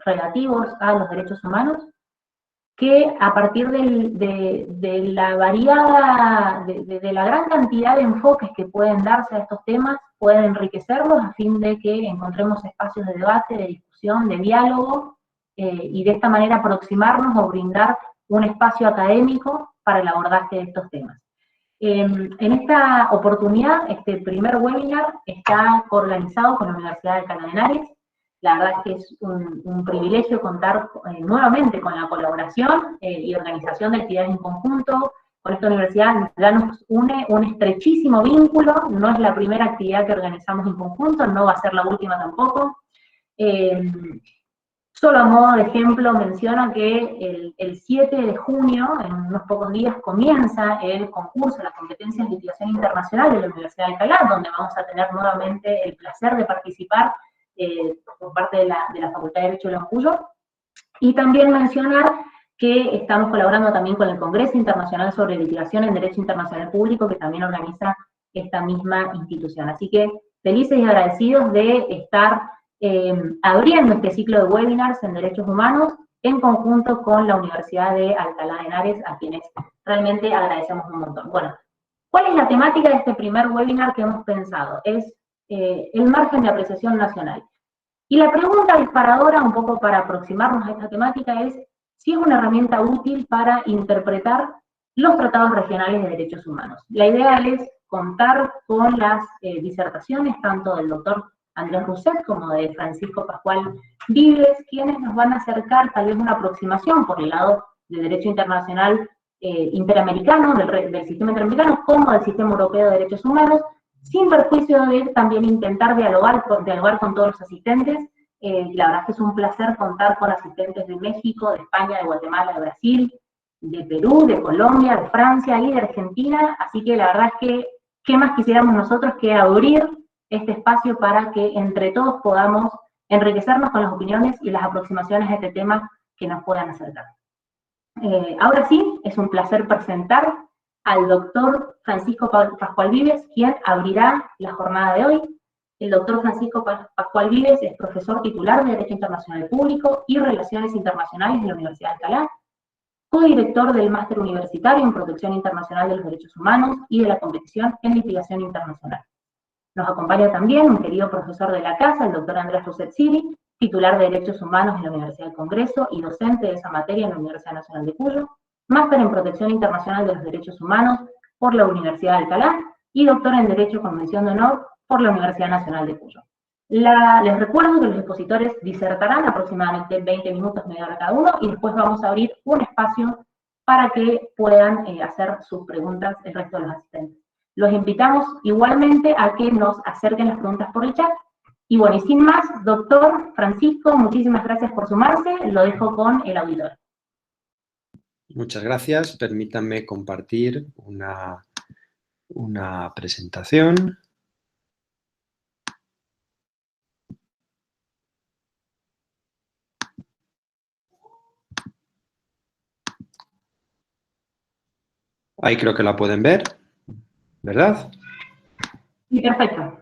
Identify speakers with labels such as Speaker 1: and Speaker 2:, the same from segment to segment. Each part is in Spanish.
Speaker 1: relativos a los derechos humanos, que a partir de la variada, de la gran cantidad de enfoques que pueden darse a estos temas, pueden enriquecerlos a fin de que encontremos espacios de debate, de discusión, de diálogo, y de esta manera aproximarnos o brindar un espacio académico para el abordaje de estos temas. En esta oportunidad, este primer webinar está coorganizado con la Universidad de Alcalá de Henares. La verdad es que es un privilegio contar nuevamente con la colaboración y organización de actividades en conjunto con esta universidad. Ya nos une un estrechísimo vínculo, no es la primera actividad que organizamos en conjunto, no va a ser la última tampoco. Solo a modo de ejemplo menciono que el 7 de junio, en unos pocos días, comienza el concurso, la competencia en litigación internacional de la Universidad de Alcalá, donde vamos a tener nuevamente el placer de participar por parte de la Facultad de Derecho de Cuyo. Y también mencionar que estamos colaborando también con el Congreso Internacional sobre Litigación en Derecho Internacional Público, que también organiza esta misma institución. Así que felices y agradecidos de estar abriendo este ciclo de webinars en derechos humanos en conjunto con la Universidad de Alcalá de Henares, a quienes realmente agradecemos un montón. Bueno, ¿cuál es la temática de este primer webinar que hemos pensado? Es el margen de apreciación nacional. Y la pregunta disparadora, un poco para aproximarnos a esta temática, es si es una herramienta útil para interpretar los tratados regionales de derechos humanos. La idea es contar con las disertaciones tanto del doctor Andrés Rousset como de Francisco Pascual Vives, quienes nos van a acercar tal vez una aproximación por el lado del derecho internacional interamericano, del sistema interamericano, como del sistema europeo de derechos humanos, sin perjuicio de también intentar dialogar con todos los asistentes. La verdad es que es un placer contar con asistentes de México, de España, de Guatemala, de Brasil, de Perú, de Colombia, de Francia y de Argentina, así que la verdad es que, ¿qué más quisiéramos nosotros que abrir este espacio para que entre todos podamos enriquecernos con las opiniones y las aproximaciones a este tema que nos puedan acercar? Ahora sí, es un placer presentar al doctor Francisco Pascual Vives, quien abrirá la jornada de hoy. El doctor Francisco Pascual Vives es profesor titular de Derecho Internacional Público y Relaciones Internacionales de la Universidad de Alcalá, codirector del Máster Universitario en Protección Internacional de los Derechos Humanos y de la Competición en Litigación Internacional. Nos acompaña también un querido profesor de la casa, el doctor Andrés Rousset, titular de Derechos Humanos en la Universidad del Congreso y docente de esa materia en la Universidad Nacional de Cuyo, máster en Protección Internacional de los Derechos Humanos por la Universidad de Alcalá y doctor en Derecho con mención de honor por la Universidad Nacional de Cuyo. Les recuerdo que los expositores disertarán aproximadamente 20 minutos, media hora cada uno, y después vamos a abrir un espacio para que puedan hacer sus preguntas el resto de los asistentes. Los invitamos igualmente a que nos acerquen las preguntas por el chat. Y bueno, y sin más, doctor Francisco, muchísimas gracias por sumarse, lo dejo con el auditor.
Speaker 2: Muchas gracias, permítanme compartir una presentación. Ahí creo que la pueden ver, ¿verdad?
Speaker 1: Sí, perfecto.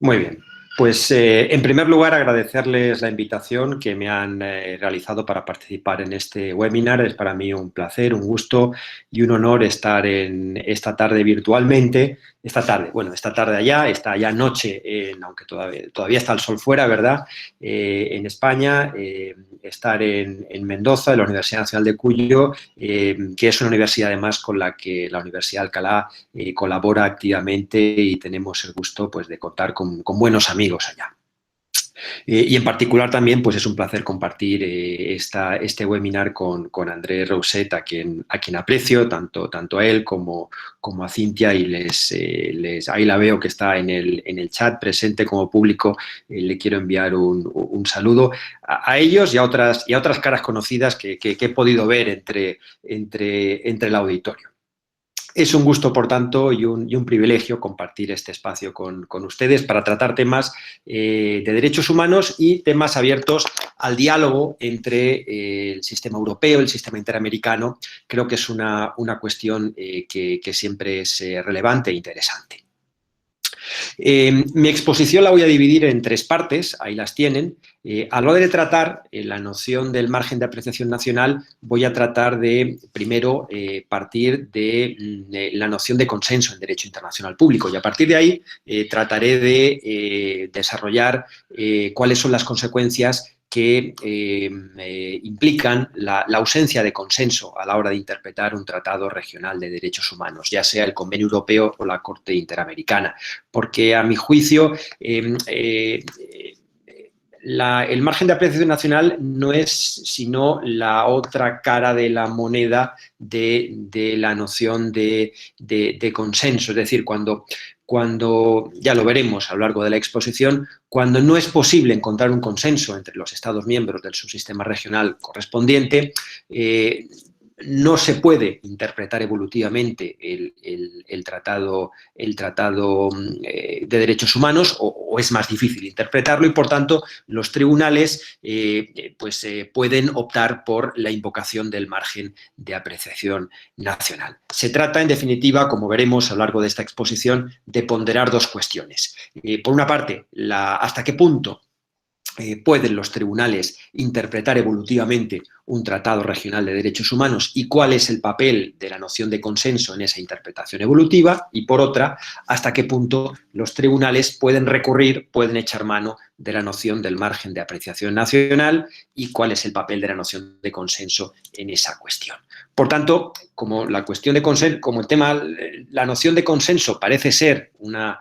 Speaker 2: Muy bien. Pues en primer lugar agradecerles la invitación que me han realizado para participar en este webinar. Es para mí un placer, un gusto y un honor estar en esta tarde virtualmente. Esta tarde allá, está ya noche, aunque todavía está el sol fuera, ¿verdad? En España, estar en Mendoza, en la Universidad Nacional de Cuyo, que es una universidad además con la que la Universidad de Alcalá colabora activamente y tenemos el gusto pues, de contar con buenos amigos allá. Y en particular también pues es un placer compartir este webinar con Andrés Rousset, a quien aprecio, tanto a él como a Cintia, y ahí la veo que está en el chat presente como público. Le quiero enviar un saludo a ellos y a otras caras conocidas que he podido ver entre el auditorio. Es un gusto, por tanto, y un privilegio compartir este espacio con ustedes para tratar temas de derechos humanos y temas abiertos al diálogo entre el sistema europeo y el sistema interamericano. Creo que es una cuestión que siempre es relevante e interesante. Mi exposición la voy a dividir en 3 partes, ahí las tienen. A la hora de tratar la noción del margen de apreciación nacional, voy a tratar de, primero, partir de la noción de consenso en derecho internacional público y a partir de ahí trataré de desarrollar cuáles son las consecuencias que implican la ausencia de consenso a la hora de interpretar un tratado regional de derechos humanos, ya sea el Convenio Europeo o la Corte Interamericana, porque a mi juicio el margen de apreciación nacional no es sino la otra cara de la moneda de la noción de consenso, es decir, cuando, ya lo veremos a lo largo de la exposición, cuando no es posible encontrar un consenso entre los Estados miembros del subsistema regional correspondiente, no se puede interpretar evolutivamente el tratado de derechos humanos o es más difícil interpretarlo y, por tanto, los tribunales pueden optar por la invocación del margen de apreciación nacional. Se trata, en definitiva, como veremos a lo largo de esta exposición, de ponderar dos cuestiones. Por una parte, hasta qué punto pueden los tribunales interpretar evolutivamente un tratado regional de derechos humanos y cuál es el papel de la noción de consenso en esa interpretación evolutiva y, por otra, hasta qué punto los tribunales pueden recurrir, pueden echar mano de la noción del margen de apreciación nacional y cuál es el papel de la noción de consenso en esa cuestión. Por tanto, como la cuestión de consenso, como el tema, la noción de consenso parece ser una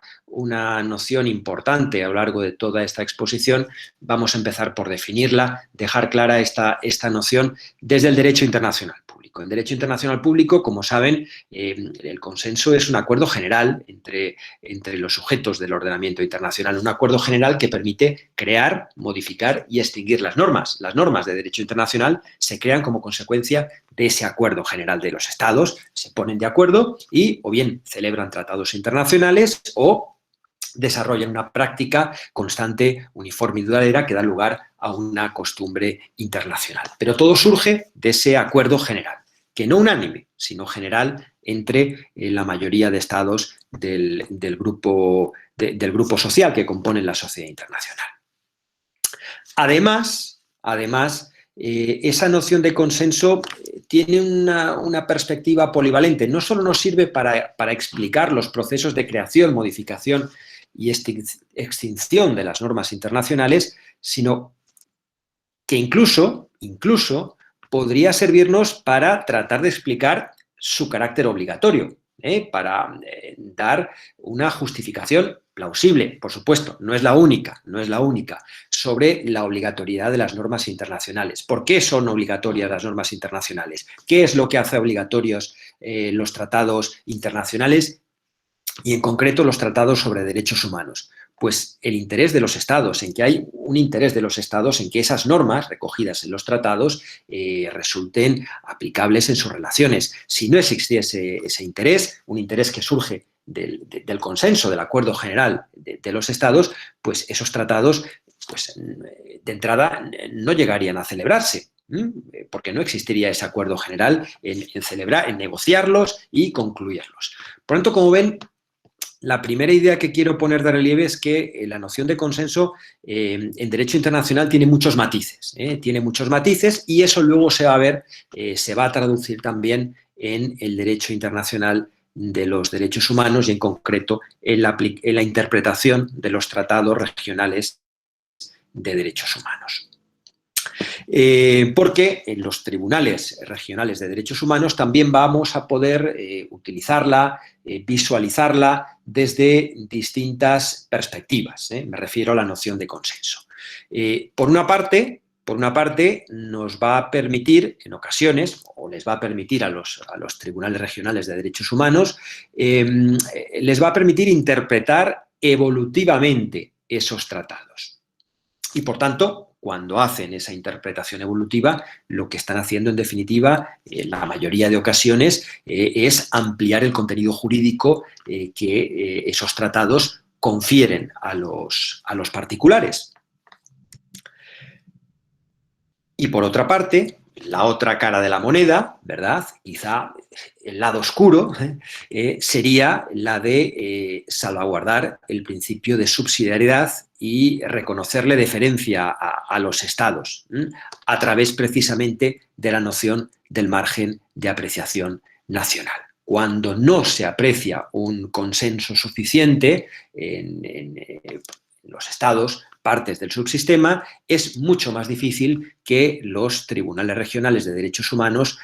Speaker 2: noción importante a lo largo de toda esta exposición, vamos a empezar por definirla, dejar clara esta noción desde el derecho internacional público. En derecho internacional público, como saben, el consenso es un acuerdo general entre los sujetos del ordenamiento internacional, un acuerdo general que permite crear, modificar y extinguir las normas. Las normas de derecho internacional se crean como consecuencia de ese acuerdo general de los Estados, se ponen de acuerdo y o bien celebran tratados internacionales o desarrollan una práctica constante, uniforme y duradera que da lugar a una costumbre internacional. Pero todo surge de ese acuerdo general, que no unánime, sino general entre la mayoría de estados del grupo social que componen la sociedad internacional. Además, esa noción de consenso tiene una perspectiva polivalente. No solo nos sirve para explicar los procesos de creación, modificación y extinción de las normas internacionales, sino que incluso podría servirnos para tratar de explicar su carácter obligatorio, para dar una justificación plausible, por supuesto, no es la única, sobre la obligatoriedad de las normas internacionales. ¿Por qué son obligatorias las normas internacionales? ¿Qué es lo que hace obligatorios los tratados internacionales y, en concreto, los tratados sobre derechos humanos? Pues el interés de los estados, en que hay un interés de los estados en que esas normas recogidas en los tratados resulten aplicables en sus relaciones. Si no existiese ese interés, un interés que surge del consenso, del acuerdo general de los estados, pues esos tratados, pues de entrada, no llegarían a celebrarse, porque no existiría ese acuerdo general en negociarlos y concluirlos. Por lo tanto, como ven, la primera idea que quiero poner de relieve es que la noción de consenso en derecho internacional tiene muchos matices, y eso luego se va a ver, se va a traducir también en el derecho internacional de los derechos humanos y, en concreto, en la interpretación de los tratados regionales de derechos humanos. Porque en los tribunales regionales de derechos humanos también vamos a poder utilizarla, visualizarla desde distintas perspectivas. Me refiero a la noción de consenso. Por una parte, nos va a permitir, en ocasiones, o les va a permitir a los tribunales regionales de derechos humanos, les va a permitir interpretar evolutivamente esos tratados. Y, por tanto, cuando hacen esa interpretación evolutiva, lo que están haciendo, en definitiva, en la mayoría de ocasiones, es ampliar el contenido jurídico que esos tratados confieren a los particulares. Y, por otra parte, la otra cara de la moneda, ¿verdad? Quizá el lado oscuro, sería la de salvaguardar el principio de subsidiariedad y reconocerle deferencia a los Estados, a través precisamente de la noción del margen de apreciación nacional. Cuando no se aprecia un consenso suficiente en los Estados, partes del subsistema, es mucho más difícil que los tribunales regionales de derechos humanos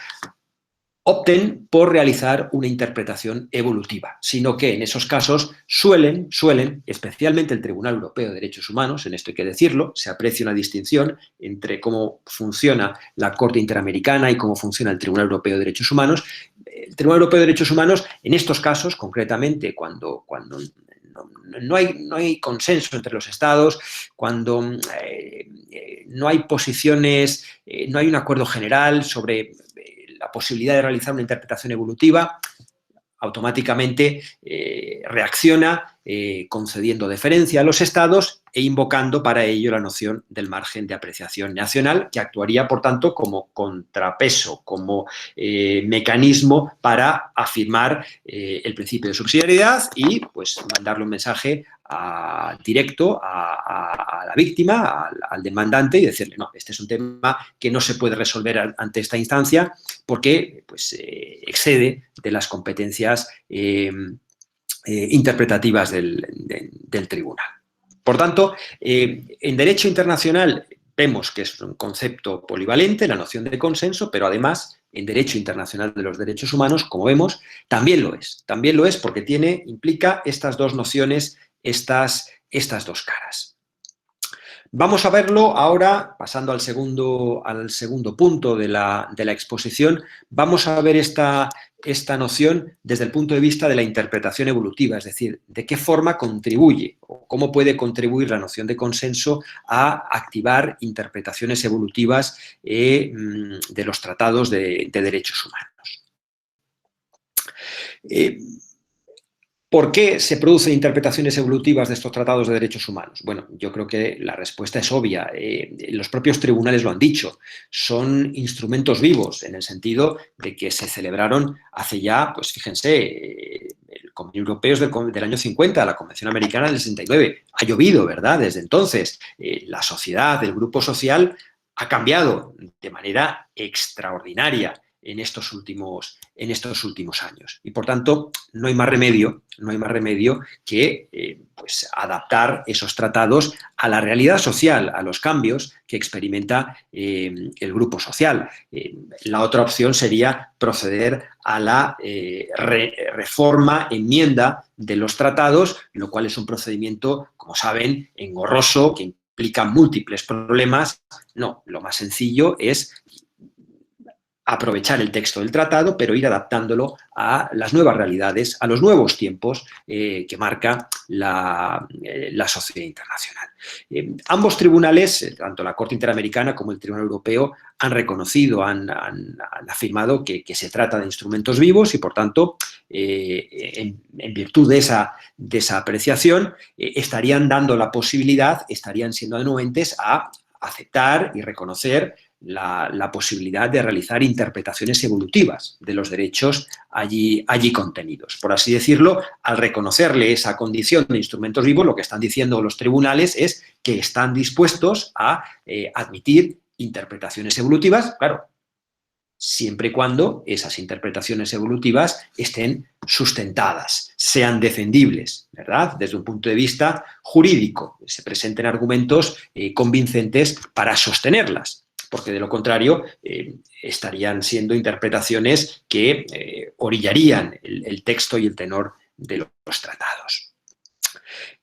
Speaker 2: opten por realizar una interpretación evolutiva, sino que en esos casos suelen, especialmente el Tribunal Europeo de Derechos Humanos, en esto hay que decirlo, se aprecia una distinción entre cómo funciona la Corte Interamericana y cómo funciona el Tribunal Europeo de Derechos Humanos. El Tribunal Europeo de Derechos Humanos, en estos casos, concretamente, cuando no hay consenso entre los Estados, cuando no hay posiciones, no hay un acuerdo general sobre la posibilidad de realizar una interpretación evolutiva, automáticamente reacciona concediendo deferencia a los Estados e invocando para ello la noción del margen de apreciación nacional, que actuaría, por tanto, como contrapeso, como mecanismo para afirmar el principio de subsidiariedad y pues, mandarle un mensaje directo a la víctima, al demandante, y decirle, no, este es un tema que no se puede resolver ante esta instancia porque pues, excede de las competencias interpretativas del tribunal. Por tanto, en derecho internacional vemos que es un concepto polivalente, la noción de consenso, pero además en derecho internacional de los derechos humanos, como vemos, también lo es. También lo es porque implica estas dos nociones, estas dos caras. Vamos a verlo ahora, pasando al segundo punto de la exposición, vamos a ver esta noción desde el punto de vista de la interpretación evolutiva, es decir, de qué forma contribuye o cómo puede contribuir la noción de consenso a activar interpretaciones evolutivas de los tratados de derechos humanos. ¿Por qué se producen interpretaciones evolutivas de estos tratados de derechos humanos? Bueno, yo creo que la respuesta es obvia. Los propios tribunales lo han dicho. Son instrumentos vivos, en el sentido de que se celebraron hace ya, pues fíjense, el Convenio Europeo es del año 50, la Convención Americana del 69. Ha llovido, ¿verdad? Desde entonces, la sociedad, el grupo social ha cambiado de manera extraordinaria en estos últimos años. Y, por tanto, no hay más remedio que pues, adaptar esos tratados a la realidad social, a los cambios que experimenta el grupo social. La otra opción sería proceder a la reforma, enmienda de los tratados, lo cual es un procedimiento, como saben, engorroso, que implica múltiples problemas. No, lo más sencillo es aprovechar el texto del tratado, pero ir adaptándolo a las nuevas realidades, a los nuevos tiempos que marca la sociedad internacional. Ambos tribunales, tanto la Corte Interamericana como el Tribunal Europeo, han reconocido, han afirmado que se trata de instrumentos vivos y, por tanto, en virtud de esa apreciación, estarían dando la posibilidad, estarían siendo anuentes a aceptar y reconocer la posibilidad de realizar interpretaciones evolutivas de los derechos allí contenidos. Por así decirlo, al reconocerle esa condición de instrumentos vivos, lo que están diciendo los tribunales es que están dispuestos a admitir interpretaciones evolutivas, claro, siempre y cuando esas interpretaciones evolutivas estén sustentadas, sean defendibles, ¿verdad? Desde un punto de vista jurídico, se presenten argumentos convincentes para sostenerlas, porque de lo contrario estarían siendo interpretaciones que orillarían el texto y el tenor de los tratados.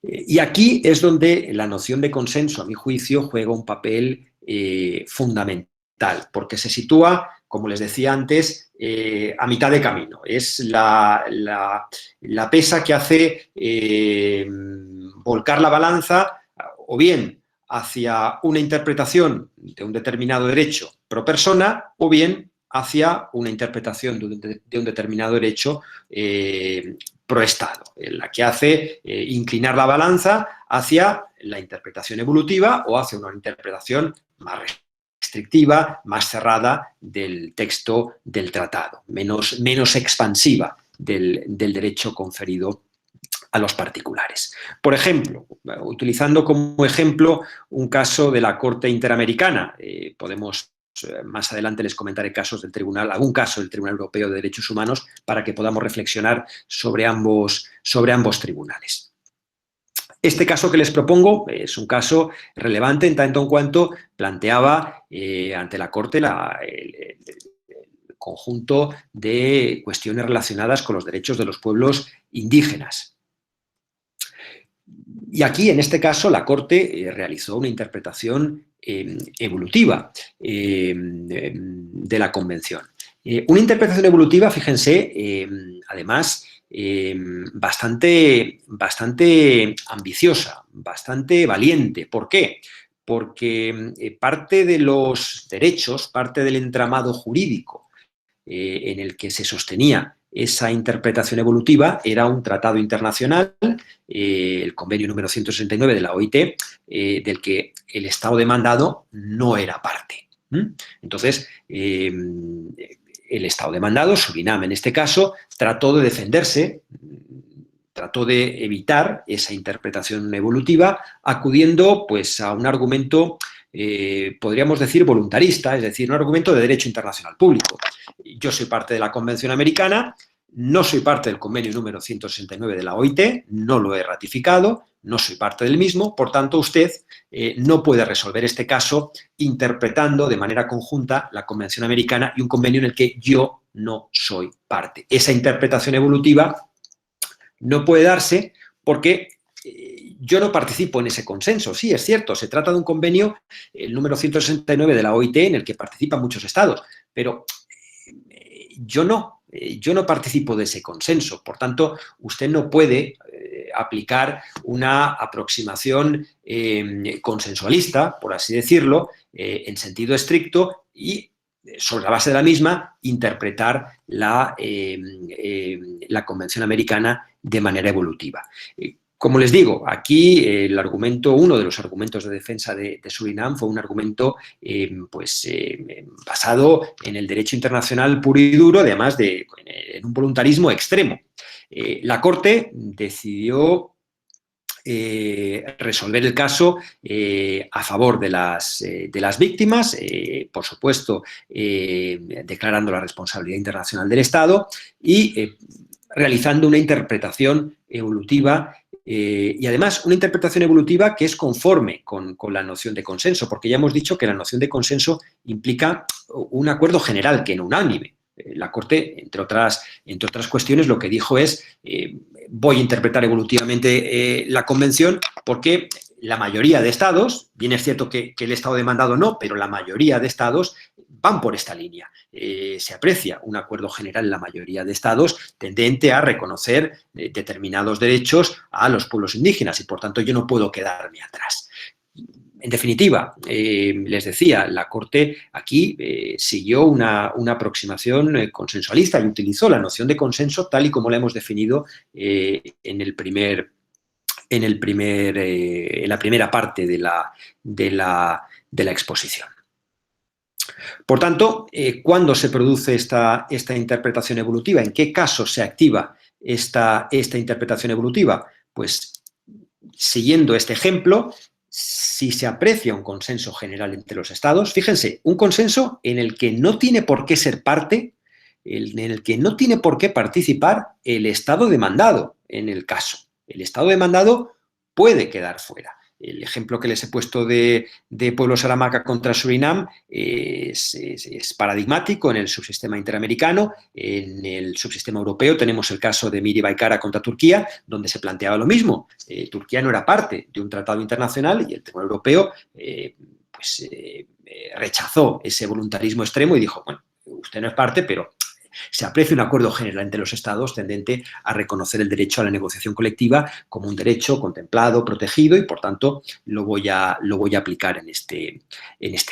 Speaker 2: Y aquí es donde la noción de consenso, a mi juicio, juega un papel fundamental, porque se sitúa, como les decía antes, a mitad de camino. Es la pesa que hace volcar la balanza o bien hacia una interpretación de un determinado derecho pro persona o bien hacia una interpretación de un determinado derecho pro Estado, en la que hace inclinar la balanza hacia la interpretación evolutiva o hacia una interpretación más restrictiva, más cerrada del texto del tratado, menos expansiva del derecho conferido a los particulares. Por ejemplo, utilizando como ejemplo un caso de la Corte Interamericana, más adelante les comentaré algún caso del Tribunal Europeo de Derechos Humanos para que podamos reflexionar sobre ambos tribunales. Este caso que les propongo es un caso relevante en tanto en cuanto planteaba ante la Corte el conjunto de cuestiones relacionadas con los derechos de los pueblos indígenas. Y aquí, en este caso, la Corte realizó una interpretación evolutiva de la Convención. Una interpretación evolutiva, fíjense, además, bastante ambiciosa, bastante valiente. ¿Por qué? Porque parte de los derechos, parte del entramado jurídico en el que se sostenía esa interpretación evolutiva era un tratado internacional, el convenio número 169 de la OIT, del que el Estado demandado no era parte. Entonces, el Estado demandado, Surinam en este caso, trató de defenderse, trató de evitar esa interpretación evolutiva, acudiendo pues, a un argumento, podríamos decir, voluntarista, es decir, un argumento de derecho internacional público. Yo soy parte de la Convención Americana, no soy parte del convenio número 169 de la OIT, no lo he ratificado, no soy parte del mismo, por tanto, usted no puede resolver este caso interpretando de manera conjunta la Convención Americana y un convenio en el que yo no soy parte. Esa interpretación evolutiva no puede darse porque yo no participo en ese consenso. Sí, es cierto, se trata de un convenio, el número 169 de la OIT, en el que participan muchos estados, pero yo no participo de ese consenso. Por tanto, usted no puede aplicar una aproximación consensualista, por así decirlo, en sentido estricto y sobre la base de la misma, interpretar la Convención Americana de manera evolutiva. Como les digo, aquí uno de los argumentos de defensa de Surinam fue un argumento basado en el derecho internacional puro y duro, además en un voluntarismo extremo. La Corte decidió resolver el caso a favor de las víctimas, por supuesto, declarando la responsabilidad internacional del Estado y realizando una interpretación evolutiva y además una interpretación evolutiva que es conforme con la noción de consenso, porque ya hemos dicho que la noción de consenso implica un acuerdo general, que no unánime. La Corte, entre otras cuestiones, lo que dijo es voy a interpretar evolutivamente la Convención porque la mayoría de estados, bien es cierto que el Estado demandado no, pero la mayoría de estados van por esta línea. Se aprecia un acuerdo general en la mayoría de estados tendente a reconocer determinados derechos a los pueblos indígenas y, por tanto, yo no puedo quedarme atrás. En definitiva, les decía, la Corte aquí siguió una aproximación consensualista y utilizó la noción de consenso tal y como la hemos definido en la primera parte de la exposición. Por tanto, ¿cuándo se produce esta interpretación evolutiva? ¿En qué casos se activa esta interpretación evolutiva? Pues, siguiendo este ejemplo, si se aprecia un consenso general entre los estados, fíjense, un consenso en el que no tiene por qué ser parte, en el que no tiene por qué participar el estado demandado en el caso. El estado demandado puede quedar fuera. El ejemplo que les he puesto de Pueblo Salamaca contra Surinam es paradigmático en el subsistema interamericano. En el subsistema europeo tenemos el caso de Miri Baikara contra Turquía, donde se planteaba lo mismo. Turquía no era parte de un tratado internacional y el Tribunal Europeo rechazó ese voluntarismo extremo y dijo, bueno, usted no es parte, pero se aprecia un acuerdo general entre los estados tendente a reconocer el derecho a la negociación colectiva como un derecho contemplado, protegido y, por tanto, lo voy a aplicar en este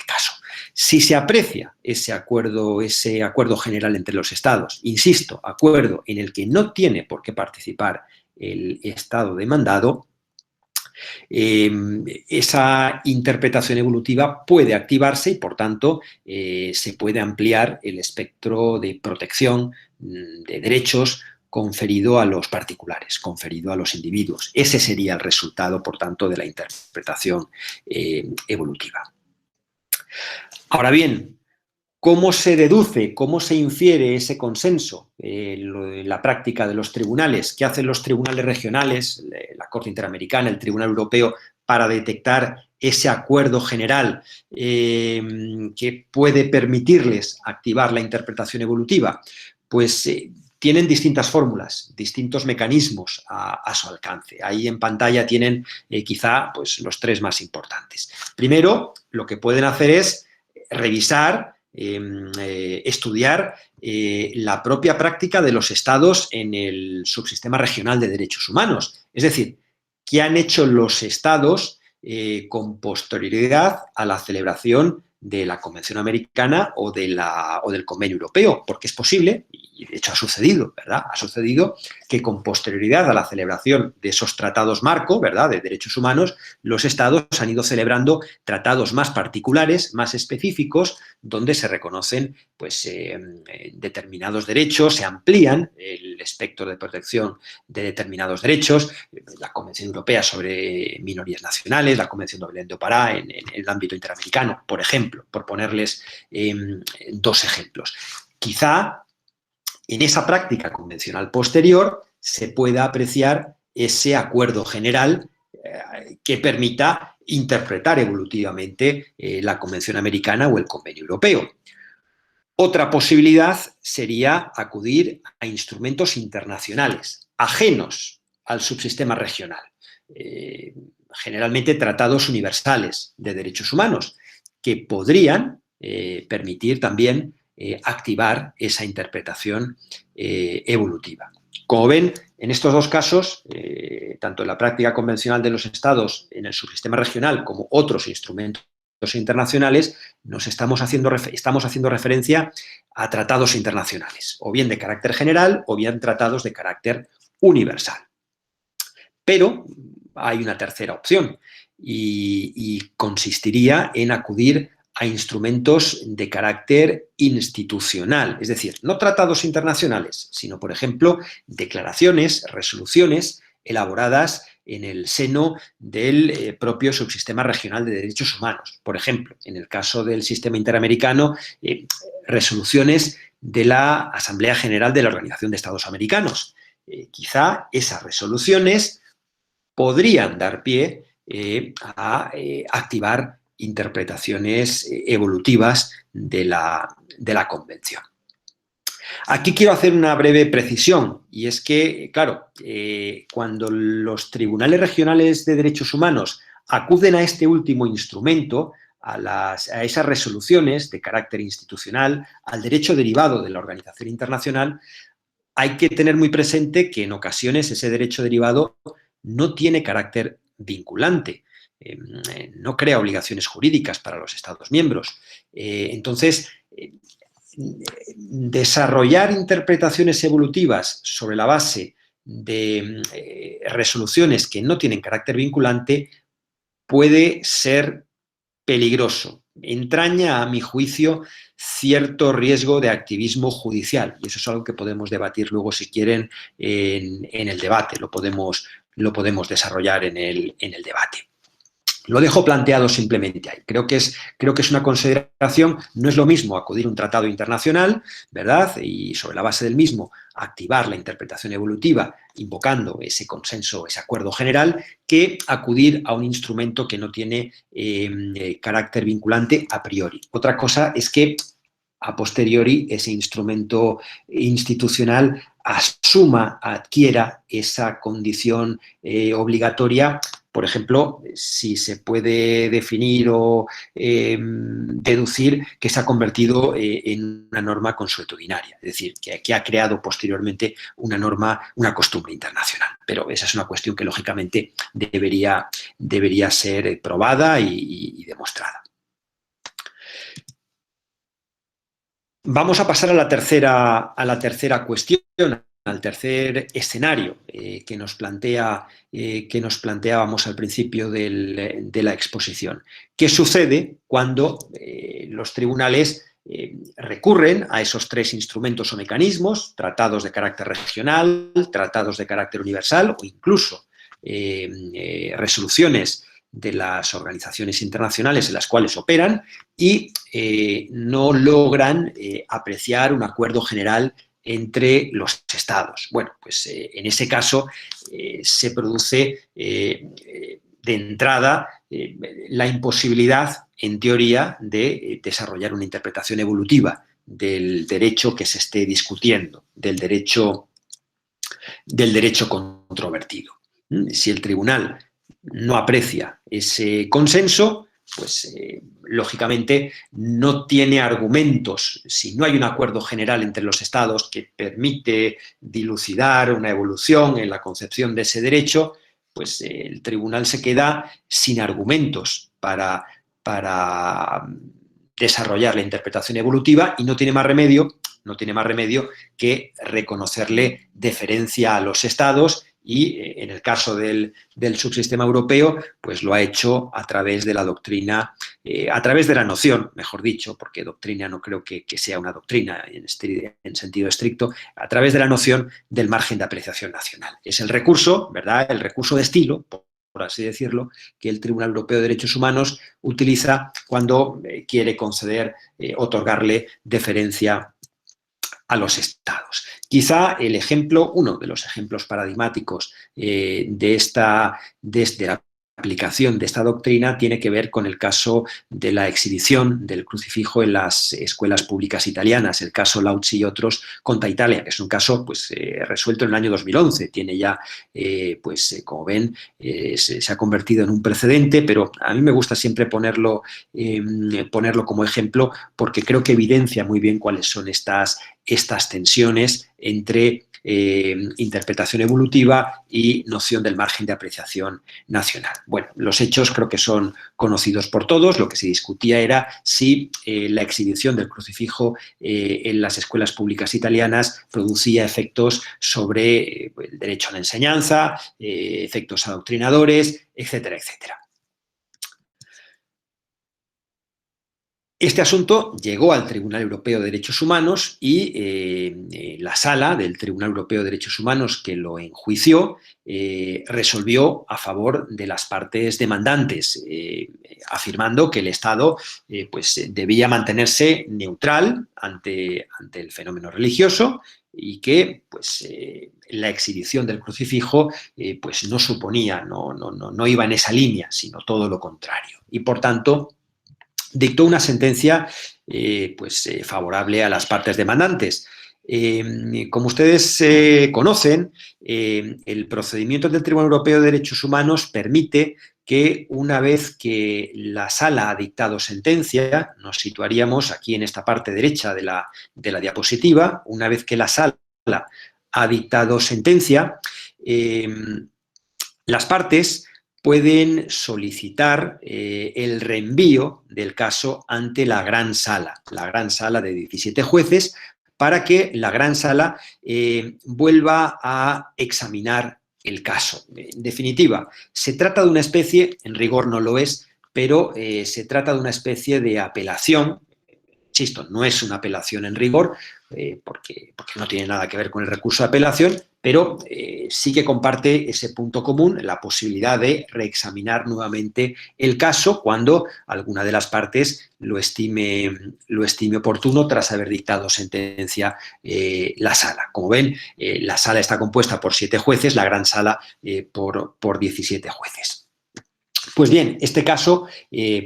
Speaker 2: caso. Si se aprecia ese acuerdo general entre los estados, insisto, acuerdo en el que no tiene por qué participar el estado demandado, Esa interpretación evolutiva puede activarse y, por tanto, se puede ampliar el espectro de protección de derechos conferido a los particulares, conferido a los individuos. Ese sería el resultado, por tanto, de la interpretación evolutiva. Ahora bien, ¿cómo se deduce, cómo se infiere ese consenso en la práctica de los tribunales? ¿Qué hacen los tribunales regionales, la Corte Interamericana, el Tribunal Europeo, para detectar ese acuerdo general que puede permitirles activar la interpretación evolutiva? Pues tienen distintas fórmulas, distintos mecanismos a su alcance. Ahí en pantalla tienen quizá pues, los tres más importantes. Primero, lo que pueden hacer es revisar, estudiar la propia práctica de los estados en el subsistema regional de derechos humanos. Es decir, qué han hecho los estados con posterioridad a la celebración de la Convención Americana o del Convenio Europeo, porque es posible, y de hecho ha sucedido, ¿verdad? Ha sucedido que con posterioridad a la celebración de esos tratados marco, ¿verdad?, de derechos humanos, los estados han ido celebrando tratados más particulares, más específicos, donde se reconocen pues, determinados derechos, se amplían el espectro de protección de determinados derechos, la Convención Europea sobre Minorías Nacionales, la Convención de Belén do Pará en el ámbito interamericano, por ejemplo, por ponerles dos ejemplos. Quizá en esa práctica convencional posterior se pueda apreciar ese acuerdo general que permita interpretar evolutivamente la Convención Americana o el Convenio Europeo. Otra posibilidad sería acudir a instrumentos internacionales, ajenos al subsistema regional, generalmente tratados universales de derechos humanos, que podrían permitir también activar esa interpretación evolutiva. Como ven, en estos dos casos, tanto en la práctica convencional de los estados en el subsistema regional como otros instrumentos internacionales, estamos haciendo referencia a tratados internacionales, o bien de carácter general o bien tratados de carácter universal. Pero hay una tercera opción y consistiría en acudir a instrumentos de carácter institucional, es decir, no tratados internacionales, sino, por ejemplo, declaraciones, resoluciones elaboradas en el seno del propio subsistema regional de derechos humanos. Por ejemplo, en el caso del sistema interamericano, resoluciones de la Asamblea General de la Organización de Estados Americanos. Quizá esas resoluciones podrían dar pie a activar interpretaciones evolutivas de la Convención. Aquí quiero hacer una breve precisión, y es que, claro, cuando los tribunales regionales de derechos humanos acuden a este último instrumento, a esas resoluciones de carácter institucional, al derecho derivado de la organización internacional, hay que tener muy presente que en ocasiones ese derecho derivado no tiene carácter vinculante, no crea obligaciones jurídicas para los Estados miembros. Entonces, desarrollar interpretaciones evolutivas sobre la base de resoluciones que no tienen carácter vinculante puede ser peligroso. Entraña, a mi juicio, cierto riesgo de activismo judicial, y eso es algo que podemos debatir luego, si quieren, en el debate, lo podemos desarrollar en el debate. Lo dejo planteado simplemente ahí. Creo que es una consideración. No es lo mismo acudir a un tratado internacional, ¿verdad?, y sobre la base del mismo activar la interpretación evolutiva invocando ese consenso, ese acuerdo general, que acudir a un instrumento que no tiene carácter vinculante a priori. Otra cosa es que a posteriori ese instrumento institucional adquiera esa condición obligatoria. Por ejemplo, si se puede definir o deducir que se ha convertido en una norma consuetudinaria, es decir, que ha creado posteriormente una norma, una costumbre internacional. Pero esa es una cuestión que, lógicamente, debería ser probada y demostrada. Vamos a pasar a la tercera cuestión, al tercer escenario que nos planteábamos al principio de la exposición. ¿Qué sucede cuando los tribunales recurren a esos tres instrumentos o mecanismos, tratados de carácter regional, tratados de carácter universal o incluso resoluciones de las organizaciones internacionales en las cuales operan y no logran apreciar un acuerdo general entre los estados? Bueno, pues en ese caso se produce de entrada la imposibilidad, en teoría, de desarrollar una interpretación evolutiva del derecho que se esté discutiendo, del derecho controvertido. Si el tribunal no aprecia ese consenso, pues lógicamente no tiene argumentos. Si no hay un acuerdo general entre los estados que permite dilucidar una evolución en la concepción de ese derecho, pues el tribunal se queda sin argumentos para desarrollar la interpretación evolutiva y no tiene más remedio que reconocerle deferencia a los estados y en el caso del subsistema europeo, pues lo ha hecho a través de la doctrina, a través de la noción, mejor dicho, porque doctrina no creo que sea una doctrina en sentido estricto, a través de la noción del margen de apreciación nacional. Es el recurso, ¿verdad? El recurso de estilo, por así decirlo, que el Tribunal Europeo de Derechos Humanos utiliza cuando quiere conceder, otorgarle deferencia a los estados. Quizá el ejemplo, uno de los ejemplos paradigmáticos de la aplicación de esta doctrina tiene que ver con el caso de la exhibición del crucifijo en las escuelas públicas italianas, el caso Lauzi y otros contra Italia, que es un caso pues, resuelto en el año 2011. Tiene ya, como ven, se ha convertido en un precedente, pero a mí me gusta siempre ponerlo como ejemplo porque creo que evidencia muy bien cuáles son estas tensiones entre interpretación evolutiva y noción del margen de apreciación nacional. Bueno, los hechos creo que son conocidos por todos. Lo que se discutía era si la exhibición del crucifijo en las escuelas públicas italianas producía efectos sobre el derecho a la enseñanza, efectos adoctrinadores, etcétera, etcétera. Este asunto llegó al Tribunal Europeo de Derechos Humanos y la sala del Tribunal Europeo de Derechos Humanos que lo enjuició resolvió a favor de las partes demandantes, afirmando que el Estado debía mantenerse neutral ante el fenómeno religioso y que la exhibición del crucifijo no suponía, no iba en esa línea, sino todo lo contrario. Y por tanto dictó una sentencia favorable a las partes demandantes. Como ustedes conocen, el procedimiento del Tribunal Europeo de Derechos Humanos permite que una vez que la sala ha dictado sentencia, nos situaríamos aquí en esta parte derecha de la diapositiva, una vez que la sala ha dictado sentencia, las partes pueden solicitar el reenvío del caso ante la Gran Sala de 17 jueces, para que la Gran Sala vuelva a examinar el caso. En definitiva, se trata de una especie, en rigor no lo es, pero se trata de una especie de apelación. Insisto, no es una apelación en rigor, porque no tiene nada que ver con el recurso de apelación, pero sí que comparte ese punto común, la posibilidad de reexaminar nuevamente el caso cuando alguna de las partes lo estime oportuno tras haber dictado sentencia la sala. Como ven, la sala está compuesta por 7 jueces, la Gran Sala por 17 jueces. Pues bien, este caso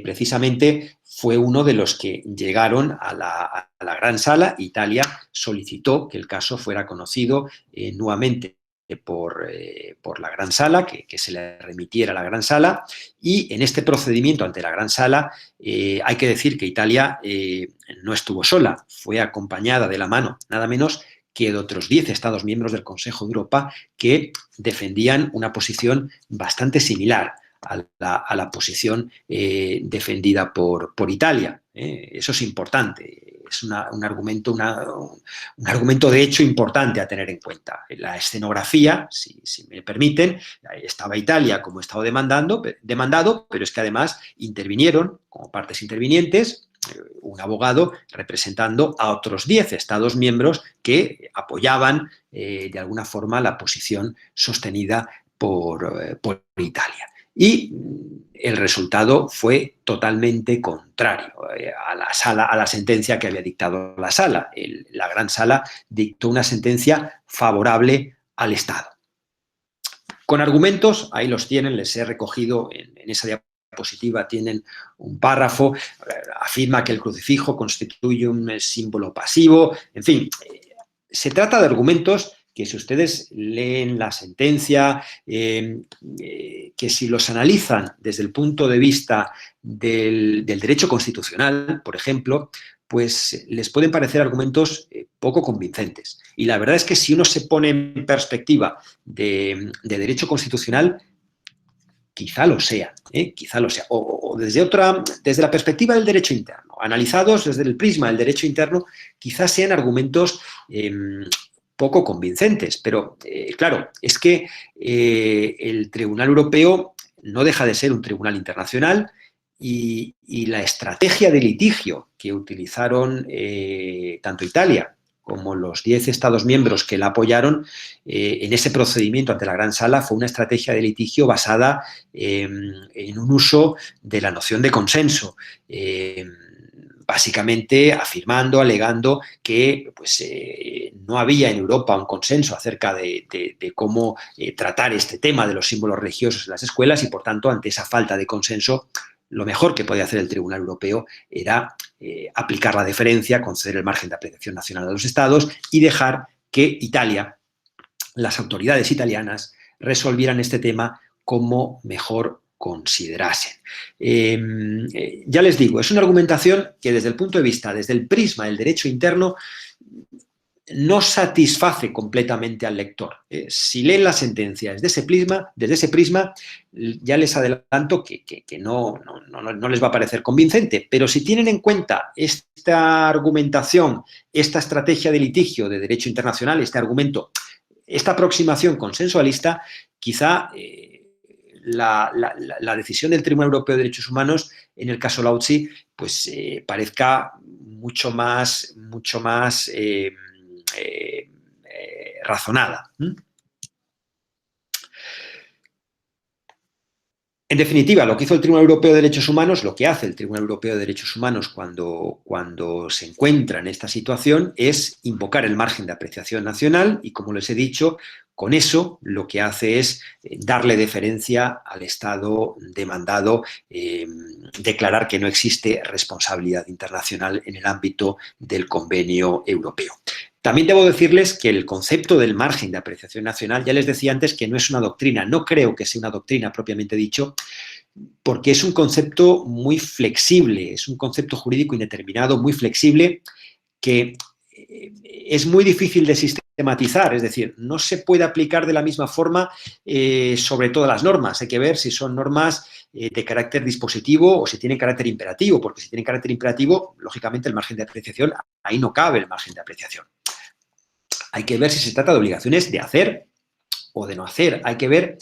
Speaker 2: precisamente fue uno de los que llegaron a la Gran Sala. Italia solicitó que el caso fuera conocido nuevamente por la Gran Sala, que se le remitiera a la Gran Sala, y en este procedimiento ante la Gran Sala hay que decir que Italia no estuvo sola, fue acompañada de la mano nada menos que de otros 10 Estados miembros del Consejo de Europa que defendían una posición bastante similar a la posición defendida por Italia. Eso es importante. es un argumento, un argumento de hecho importante a tener en cuenta. La escenografía, si me permiten, estaba Italia como Estado demandado, pero es que además intervinieron como partes intervinientes un abogado representando a otros 10 Estados miembros que apoyaban de alguna forma la posición sostenida por Italia. Y el resultado fue totalmente contrario a la sentencia que había dictado la sala. La gran sala dictó una sentencia favorable al Estado. Con argumentos, ahí los tienen, les he recogido en esa diapositiva, tienen un párrafo, afirma que el crucifijo constituye un símbolo pasivo, en fin, se trata de argumentos que si ustedes leen la sentencia, que si los analizan desde el punto de vista del derecho constitucional, por ejemplo, pues les pueden parecer argumentos poco convincentes. Y la verdad es que si uno se pone en perspectiva de derecho constitucional, quizá lo sea, quizá lo sea. O desde la perspectiva del derecho interno, analizados desde el prisma del derecho interno, quizás sean argumentos poco convincentes, pero claro, es que el Tribunal Europeo no deja de ser un tribunal internacional y la estrategia de litigio que utilizaron tanto Italia como los 10 Estados miembros que la apoyaron en ese procedimiento ante la Gran Sala fue una estrategia de litigio basada en un uso de la noción de consenso, básicamente afirmando, alegando que pues, no había en Europa un consenso acerca de cómo tratar este tema de los símbolos religiosos en las escuelas y, por tanto, ante esa falta de consenso, lo mejor que podía hacer el Tribunal Europeo era aplicar la deferencia, conceder el margen de apreciación nacional a los Estados y dejar que Italia, las autoridades italianas, resolvieran este tema como mejor considerasen. Ya les digo, es una argumentación que desde el punto de vista, desde el prisma del derecho interno, no satisface completamente al lector. Si leen la sentencia desde ese prisma, ya les adelanto que no les va a parecer convincente, pero si tienen en cuenta esta argumentación, esta estrategia de litigio de derecho internacional, este argumento, esta aproximación consensualista, quizá la decisión del Tribunal Europeo de Derechos Humanos en el caso Lauzi pues parezca mucho más razonada. En definitiva, lo que hizo el Tribunal Europeo de Derechos Humanos, lo que hace el Tribunal Europeo de Derechos Humanos cuando se encuentra en esta situación es invocar el margen de apreciación nacional y, como les he dicho, con eso lo que hace es darle deferencia al Estado demandado, declarar que no existe responsabilidad internacional en el ámbito del convenio europeo. También debo decirles que el concepto del margen de apreciación nacional, ya les decía antes que no es una doctrina, no creo que sea una doctrina propiamente dicho, porque es un concepto muy flexible, es un concepto jurídico indeterminado, muy flexible, que es muy difícil de sistematizar, es decir, no se puede aplicar de la misma forma sobre todas las normas. Hay que ver si son normas de carácter dispositivo o si tienen carácter imperativo, porque si tienen carácter imperativo, lógicamente el margen de apreciación, ahí no cabe el margen de apreciación. Hay que ver si se trata de obligaciones de hacer o de no hacer. Hay que ver,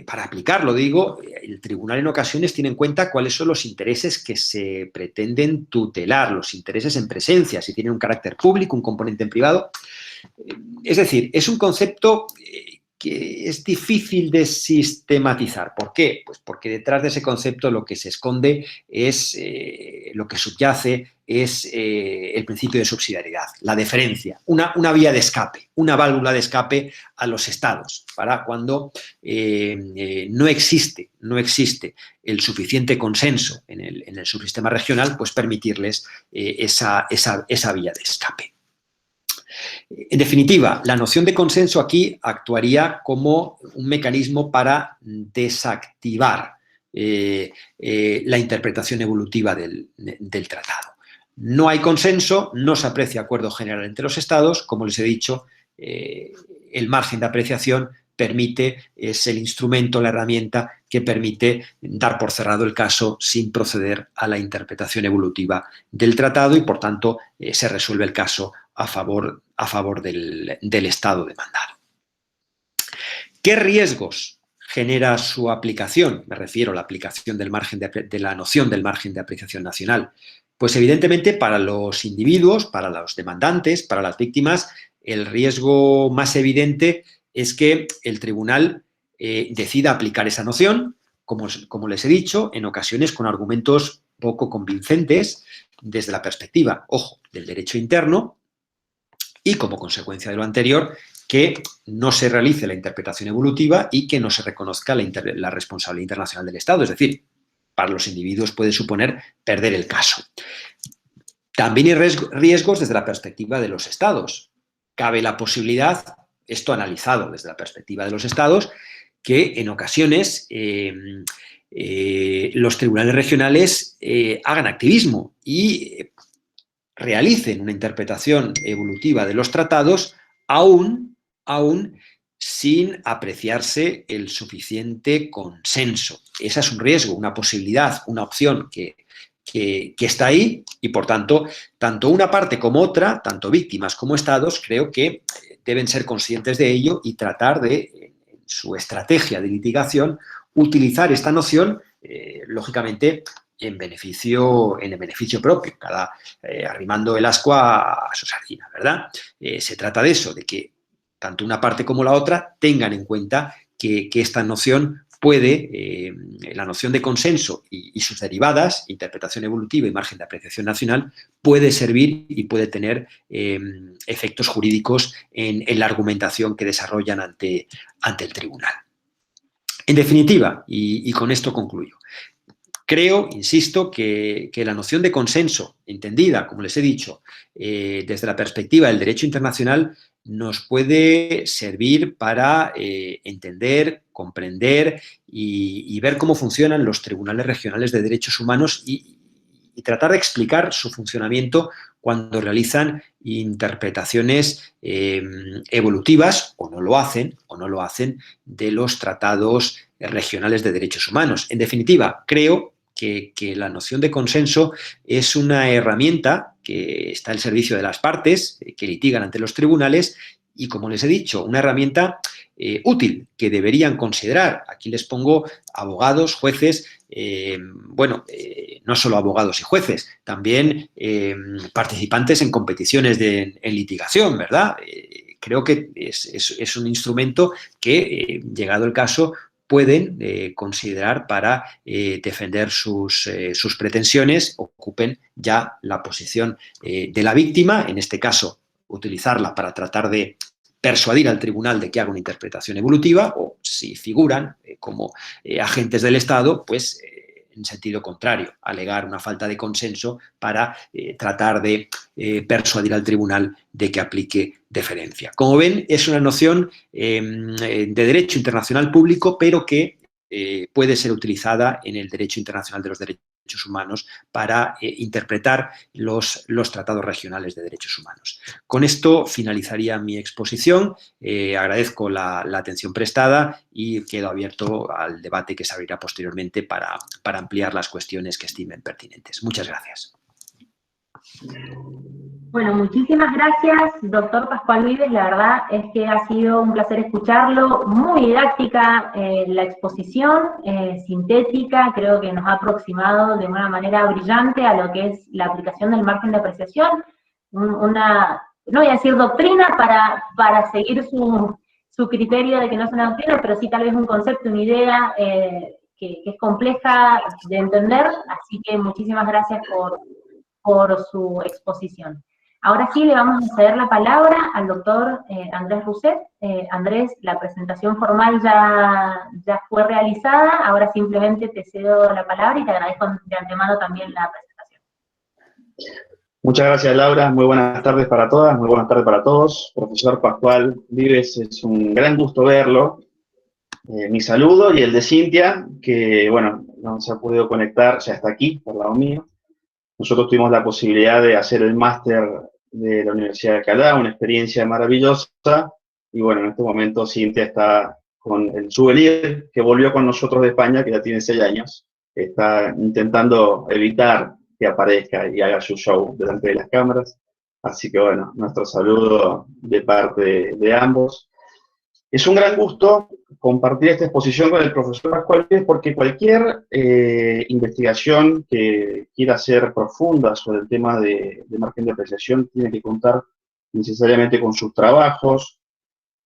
Speaker 2: para aplicarlo, digo, el tribunal en ocasiones tiene en cuenta cuáles son los intereses que se pretenden tutelar, los intereses en presencia, si tienen un carácter público, un componente en privado. Es decir, es un concepto que es difícil de sistematizar. ¿Por qué? Pues porque detrás de ese concepto lo que se esconde es, lo que subyace es el principio de subsidiariedad, la deferencia, una vía de escape, una válvula de escape a los estados para cuando no existe el suficiente consenso en el subsistema regional, pues permitirles esa vía de escape. En definitiva, la noción de consenso aquí actuaría como un mecanismo para desactivar la interpretación evolutiva del tratado. No hay consenso, no se aprecia acuerdo general entre los Estados, como les he dicho, el margen de apreciación es el instrumento, la herramienta que permite dar por cerrado el caso sin proceder a la interpretación evolutiva del tratado y, por tanto, se resuelve el caso a favor del Estado demandado. ¿Qué riesgos genera su aplicación? Me refiero a la aplicación de la noción del margen de apreciación nacional. Pues evidentemente para los individuos, para los demandantes, para las víctimas, el riesgo más evidente es que el tribunal decida aplicar esa noción, como les he dicho, en ocasiones con argumentos poco convincentes desde la perspectiva, ojo, del derecho interno y como consecuencia de lo anterior, que no se realice la interpretación evolutiva y que no se reconozca la responsabilidad internacional del Estado. Es decir, para los individuos puede suponer perder el caso. También hay riesgos desde la perspectiva de los Estados. Cabe la posibilidad, esto analizado desde la perspectiva de los Estados, que en ocasiones los tribunales regionales hagan activismo y realicen una interpretación evolutiva de los tratados aún sin apreciarse el suficiente consenso. Ese es un riesgo, una posibilidad, una opción que está ahí y, por tanto, tanto una parte como otra, tanto víctimas como Estados, creo que deben ser conscientes de ello y tratar de, en su estrategia de litigación, utilizar esta noción, lógicamente, en el beneficio propio, arrimando el ascua a su sardina, ¿verdad? Se trata de eso, de que tanto una parte como la otra tengan en cuenta que esta noción puede, la noción de consenso y sus derivadas, interpretación evolutiva y margen de apreciación nacional, puede servir y puede tener efectos jurídicos en la argumentación que desarrollan ante el tribunal. En definitiva, y con esto concluyo, creo, insisto, que la noción de consenso, entendida, como les he dicho, desde la perspectiva del derecho internacional, nos puede servir para entender, comprender y ver cómo funcionan los tribunales regionales de derechos humanos y tratar de explicar su funcionamiento cuando realizan interpretaciones evolutivas o no lo hacen de los tratados regionales de derechos humanos. En definitiva, creo que la noción de consenso es una herramienta que está al servicio de las partes que litigan ante los tribunales y, como les he dicho, una herramienta útil que deberían considerar. Aquí les pongo abogados, jueces, no solo abogados y jueces, también participantes en competiciones en litigación, ¿verdad? Creo que es un instrumento que, llegado el caso, pueden considerar para defender sus pretensiones, ocupen ya la posición de la víctima, en este caso utilizarla para tratar de persuadir al tribunal de que haga una interpretación evolutiva o si figuran como agentes del Estado, pues en sentido contrario, alegar una falta de consenso para tratar de persuadir al tribunal de que aplique deferencia. Como ven, es una noción de derecho internacional público, pero que puede ser utilizada en el derecho internacional de los derechos humanos para interpretar los tratados regionales de derechos humanos. Con esto finalizaría mi exposición. Agradezco la atención prestada y quedo abierto al debate que se abrirá posteriormente para ampliar las cuestiones que estimen pertinentes. Muchas gracias.
Speaker 1: Bueno, muchísimas gracias, doctor Pascual Vives. La verdad es que ha sido un placer escucharlo. Muy didáctica la exposición, sintética, creo que nos ha aproximado de una manera brillante a lo que es la aplicación del margen de apreciación. No voy a decir doctrina para seguir su criterio de que no es una doctrina, pero sí tal vez un concepto, una idea que es compleja de entender. Así que muchísimas gracias por su exposición. Ahora sí le vamos a ceder la palabra al doctor Andrés Rousset. Andrés, la presentación formal ya fue realizada, ahora simplemente te cedo la palabra y te agradezco de antemano también la presentación.
Speaker 3: Muchas gracias, Laura. Muy buenas tardes para todas, muy buenas tardes para todos. Profesor Pascual Vives, es un gran gusto verlo. Mi saludo y el de Cintia, que, bueno, no se ha podido conectar, ya está aquí, por lado mío. Nosotros tuvimos la posibilidad de hacer el máster de la Universidad de Alcalá, una experiencia maravillosa, y bueno, en este momento Cintia está con el souvenir que volvió con nosotros de España, que ya tiene 6 años. Está intentando evitar que aparezca y haga su show delante de las cámaras. Así que bueno, nuestro saludo de parte de ambos. Es un gran gusto compartir esta exposición con el profesor Pascual Vives, porque cualquier investigación que quiera ser profunda sobre el tema de margen de apreciación tiene que contar necesariamente con sus trabajos.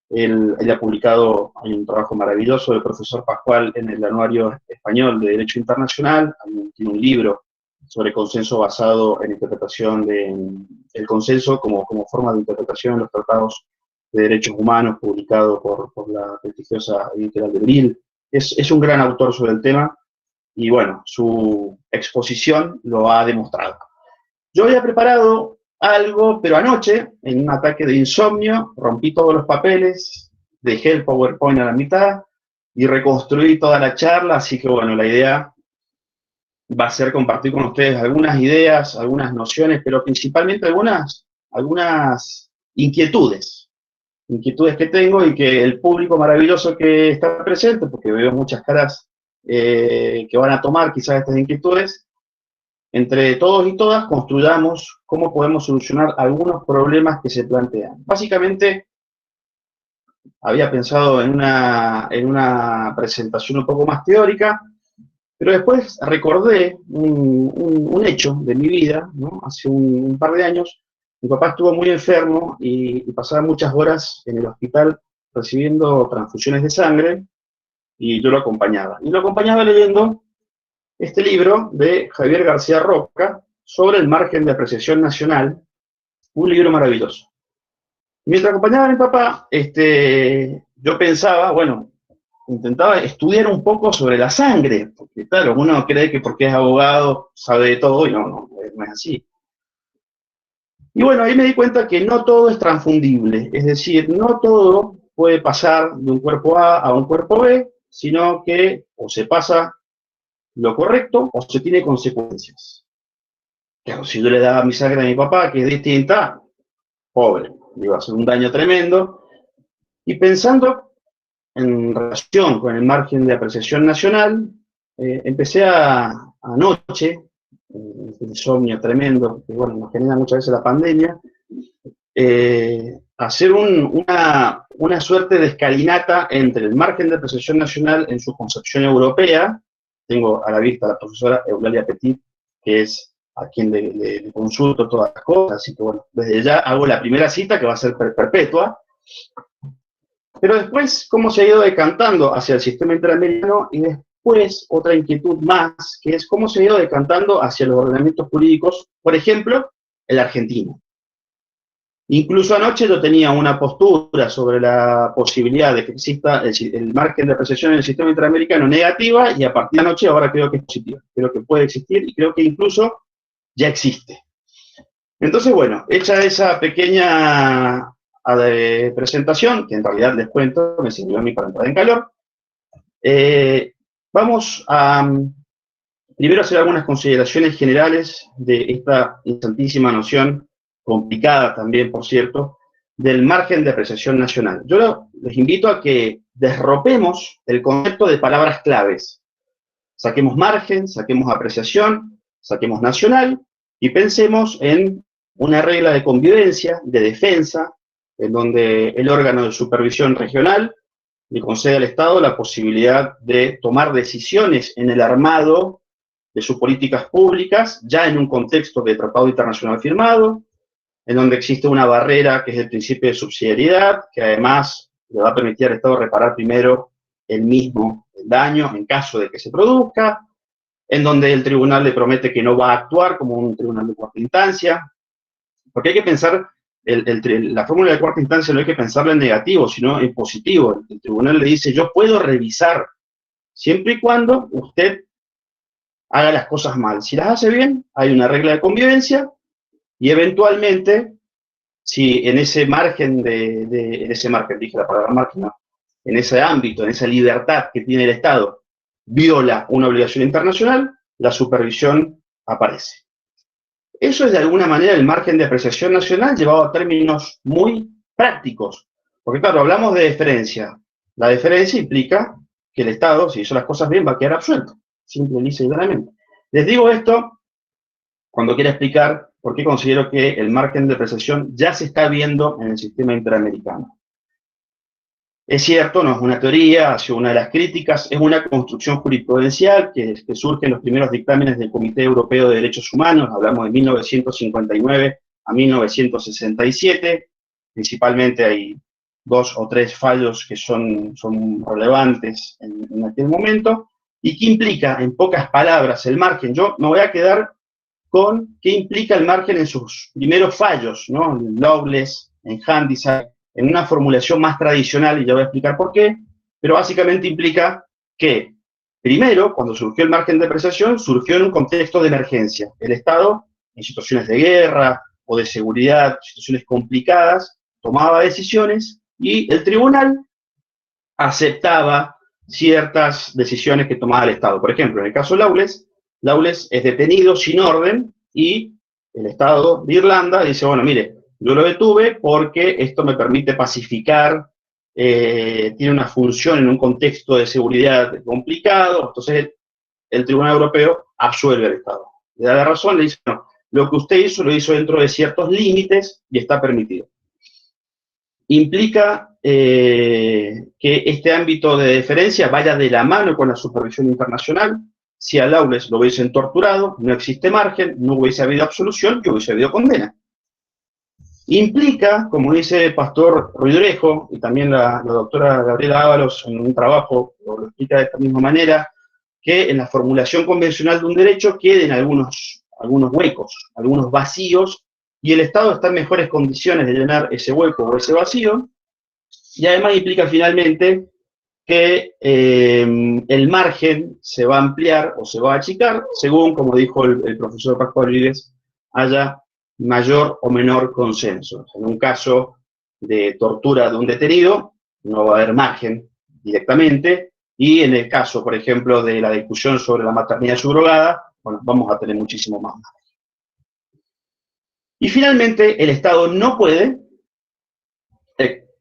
Speaker 3: Él ha publicado, hay un trabajo maravilloso del profesor Pascual en el Anuario Español de Derecho Internacional, tiene un libro sobre consenso basado en interpretación el consenso como forma de interpretación de los tratados de derechos humanos, publicado por la prestigiosa editorial de Brill. Es un gran autor sobre el tema, y bueno, su exposición lo ha demostrado. Yo había preparado algo, pero anoche, en un ataque de insomnio, rompí todos los papeles, dejé el PowerPoint a la mitad y reconstruí toda la charla, así que bueno, la idea va a ser compartir con ustedes algunas ideas, algunas nociones, pero principalmente algunas inquietudes que tengo y que el público maravilloso que está presente, porque veo muchas caras que van a tomar quizás estas inquietudes, entre todos y todas construyamos cómo podemos solucionar algunos problemas que se plantean. Básicamente, había pensado en una presentación un poco más teórica, pero después recordé un hecho de mi vida, ¿no? Hace un par de años, mi papá estuvo muy enfermo y pasaba muchas horas en el hospital recibiendo transfusiones de sangre, y yo lo acompañaba. Y lo acompañaba leyendo este libro de Javier García Roca sobre el margen de apreciación nacional, un libro maravilloso. Mientras acompañaba a mi papá, yo pensaba, bueno, intentaba estudiar un poco sobre la sangre, porque claro, uno cree que porque es abogado sabe de todo, y no es así. Y bueno, ahí me di cuenta que no todo es transfundible, es decir, no todo puede pasar de un cuerpo A a un cuerpo B, sino que o se pasa lo correcto o se tiene consecuencias. Claro, si yo le daba mi sangre a mi papá, que es distinta, pobre, le iba a hacer un daño tremendo. Y pensando en relación con el margen de apreciación nacional, empecé anoche, un insomnio tremendo, que bueno, nos genera muchas veces la pandemia, hacer una suerte de escalinata entre el margen de apreciación nacional en su concepción europea. Tengo a la vista a la profesora Eulalia Petit, que es a quien le consulto todas las cosas, así que bueno, desde ya hago la primera cita, que va a ser perpetua. Pero después, cómo se ha ido decantando hacia el sistema interamericano, y después otra inquietud más, que es cómo se ha ido decantando hacia los ordenamientos jurídicos, por ejemplo, el argentino. Incluso anoche yo tenía una postura sobre la posibilidad de que exista el margen de apreciación en el sistema interamericano negativa, y a partir de anoche ahora creo que es positiva. Creo que puede existir y creo que incluso ya existe. Entonces, bueno, hecha esa pequeña presentación, que en realidad les cuento, me sirvió a mí para entrar en calor, vamos a primero hacer algunas consideraciones generales de esta interesantísima noción, complicada también, por cierto, del margen de apreciación nacional. Yo les invito a que desropemos el concepto de palabras claves. Saquemos margen, saquemos apreciación, saquemos nacional, y pensemos en una regla de convivencia, de defensa, en donde el órgano de supervisión regional le concede al Estado la posibilidad de tomar decisiones en el armado de sus políticas públicas, ya en un contexto de tratado internacional firmado, en donde existe una barrera que es el principio de subsidiariedad, que además le va a permitir al Estado reparar primero el mismo daño en caso de que se produzca, en donde el tribunal le promete que no va a actuar como un tribunal de cuarta instancia, porque hay que pensar, la fórmula de cuarta instancia no hay que pensarla en negativo, sino en positivo. El tribunal le dice, yo puedo revisar, siempre y cuando usted haga las cosas mal. Si las hace bien, hay una regla de convivencia, y eventualmente, si en ese margen dije la palabra margen, no, en ese ámbito, en esa libertad que tiene el Estado, viola una obligación internacional, la supervisión aparece. Eso es de alguna manera el margen de apreciación nacional llevado a términos muy prácticos. Porque claro, hablamos de deferencia. La deferencia implica que el Estado, si hizo las cosas bien, va a quedar absuelto, simple, lisa y llanamente. Les digo esto cuando quiera explicar por qué considero que el margen de depreciación ya se está viendo en el sistema interamericano. Es cierto, no es una teoría, ha sido una de las críticas, es una construcción jurisprudencial que surge en los primeros dictámenes del Comité Europeo de Derechos Humanos, hablamos de 1959 a 1967, principalmente hay 2 o 3 fallos que son relevantes en aquel momento, y qué implica, en pocas palabras, el margen. Yo me voy a quedar con qué implica el margen en sus primeros fallos, ¿no? En Loveless, en Handyside, en una formulación más tradicional, y ya voy a explicar por qué, pero básicamente implica que, primero, cuando surgió el margen de depreciación, surgió en un contexto de emergencia. El Estado, en situaciones de guerra o de seguridad, situaciones complicadas, tomaba decisiones y el tribunal aceptaba ciertas decisiones que tomaba el Estado. Por ejemplo, en el caso de Lawless es detenido sin orden y el Estado de Irlanda dice, bueno, mire, yo lo detuve porque esto me permite pacificar, tiene una función en un contexto de seguridad complicado, entonces el Tribunal Europeo absuelve al Estado. Le da la razón, le dice, no, lo que usted hizo lo hizo dentro de ciertos límites y está permitido. Implica que este ámbito de deferencia vaya de la mano con la supervisión internacional. Si a Lawless lo hubiesen torturado, no existe margen, no hubiese habido absolución y hubiese habido condena. Implica, como dice el pastor Ruidrejo, y también la doctora Gabriela Ábalos en un trabajo lo explica de esta misma manera, que en la formulación convencional de un derecho queden algunos huecos, algunos vacíos, y el Estado está en mejores condiciones de llenar ese hueco o ese vacío, y además implica finalmente que el margen se va a ampliar o se va a achicar según, como dijo el profesor Pascual Vives, haya mayor o menor consenso. En un caso de tortura de un detenido, no va a haber margen directamente, y en el caso, por ejemplo, de la discusión sobre la maternidad subrogada, bueno, vamos a tener muchísimo más margen. Y finalmente, el Estado no puede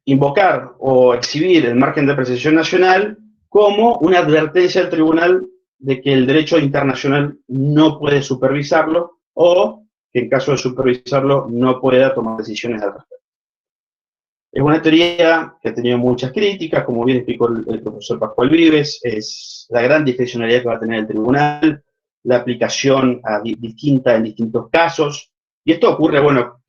Speaker 3: invocar o exhibir el margen de apreciación nacional como una advertencia al tribunal de que el derecho internacional no puede supervisarlo o que en caso de supervisarlo no pueda tomar decisiones al respecto. Es una teoría que ha tenido muchas críticas, como bien explicó el profesor Pascual Vives, es la gran discrecionalidad que va a tener el tribunal, la aplicación distinta en distintos casos, y esto ocurre, bueno,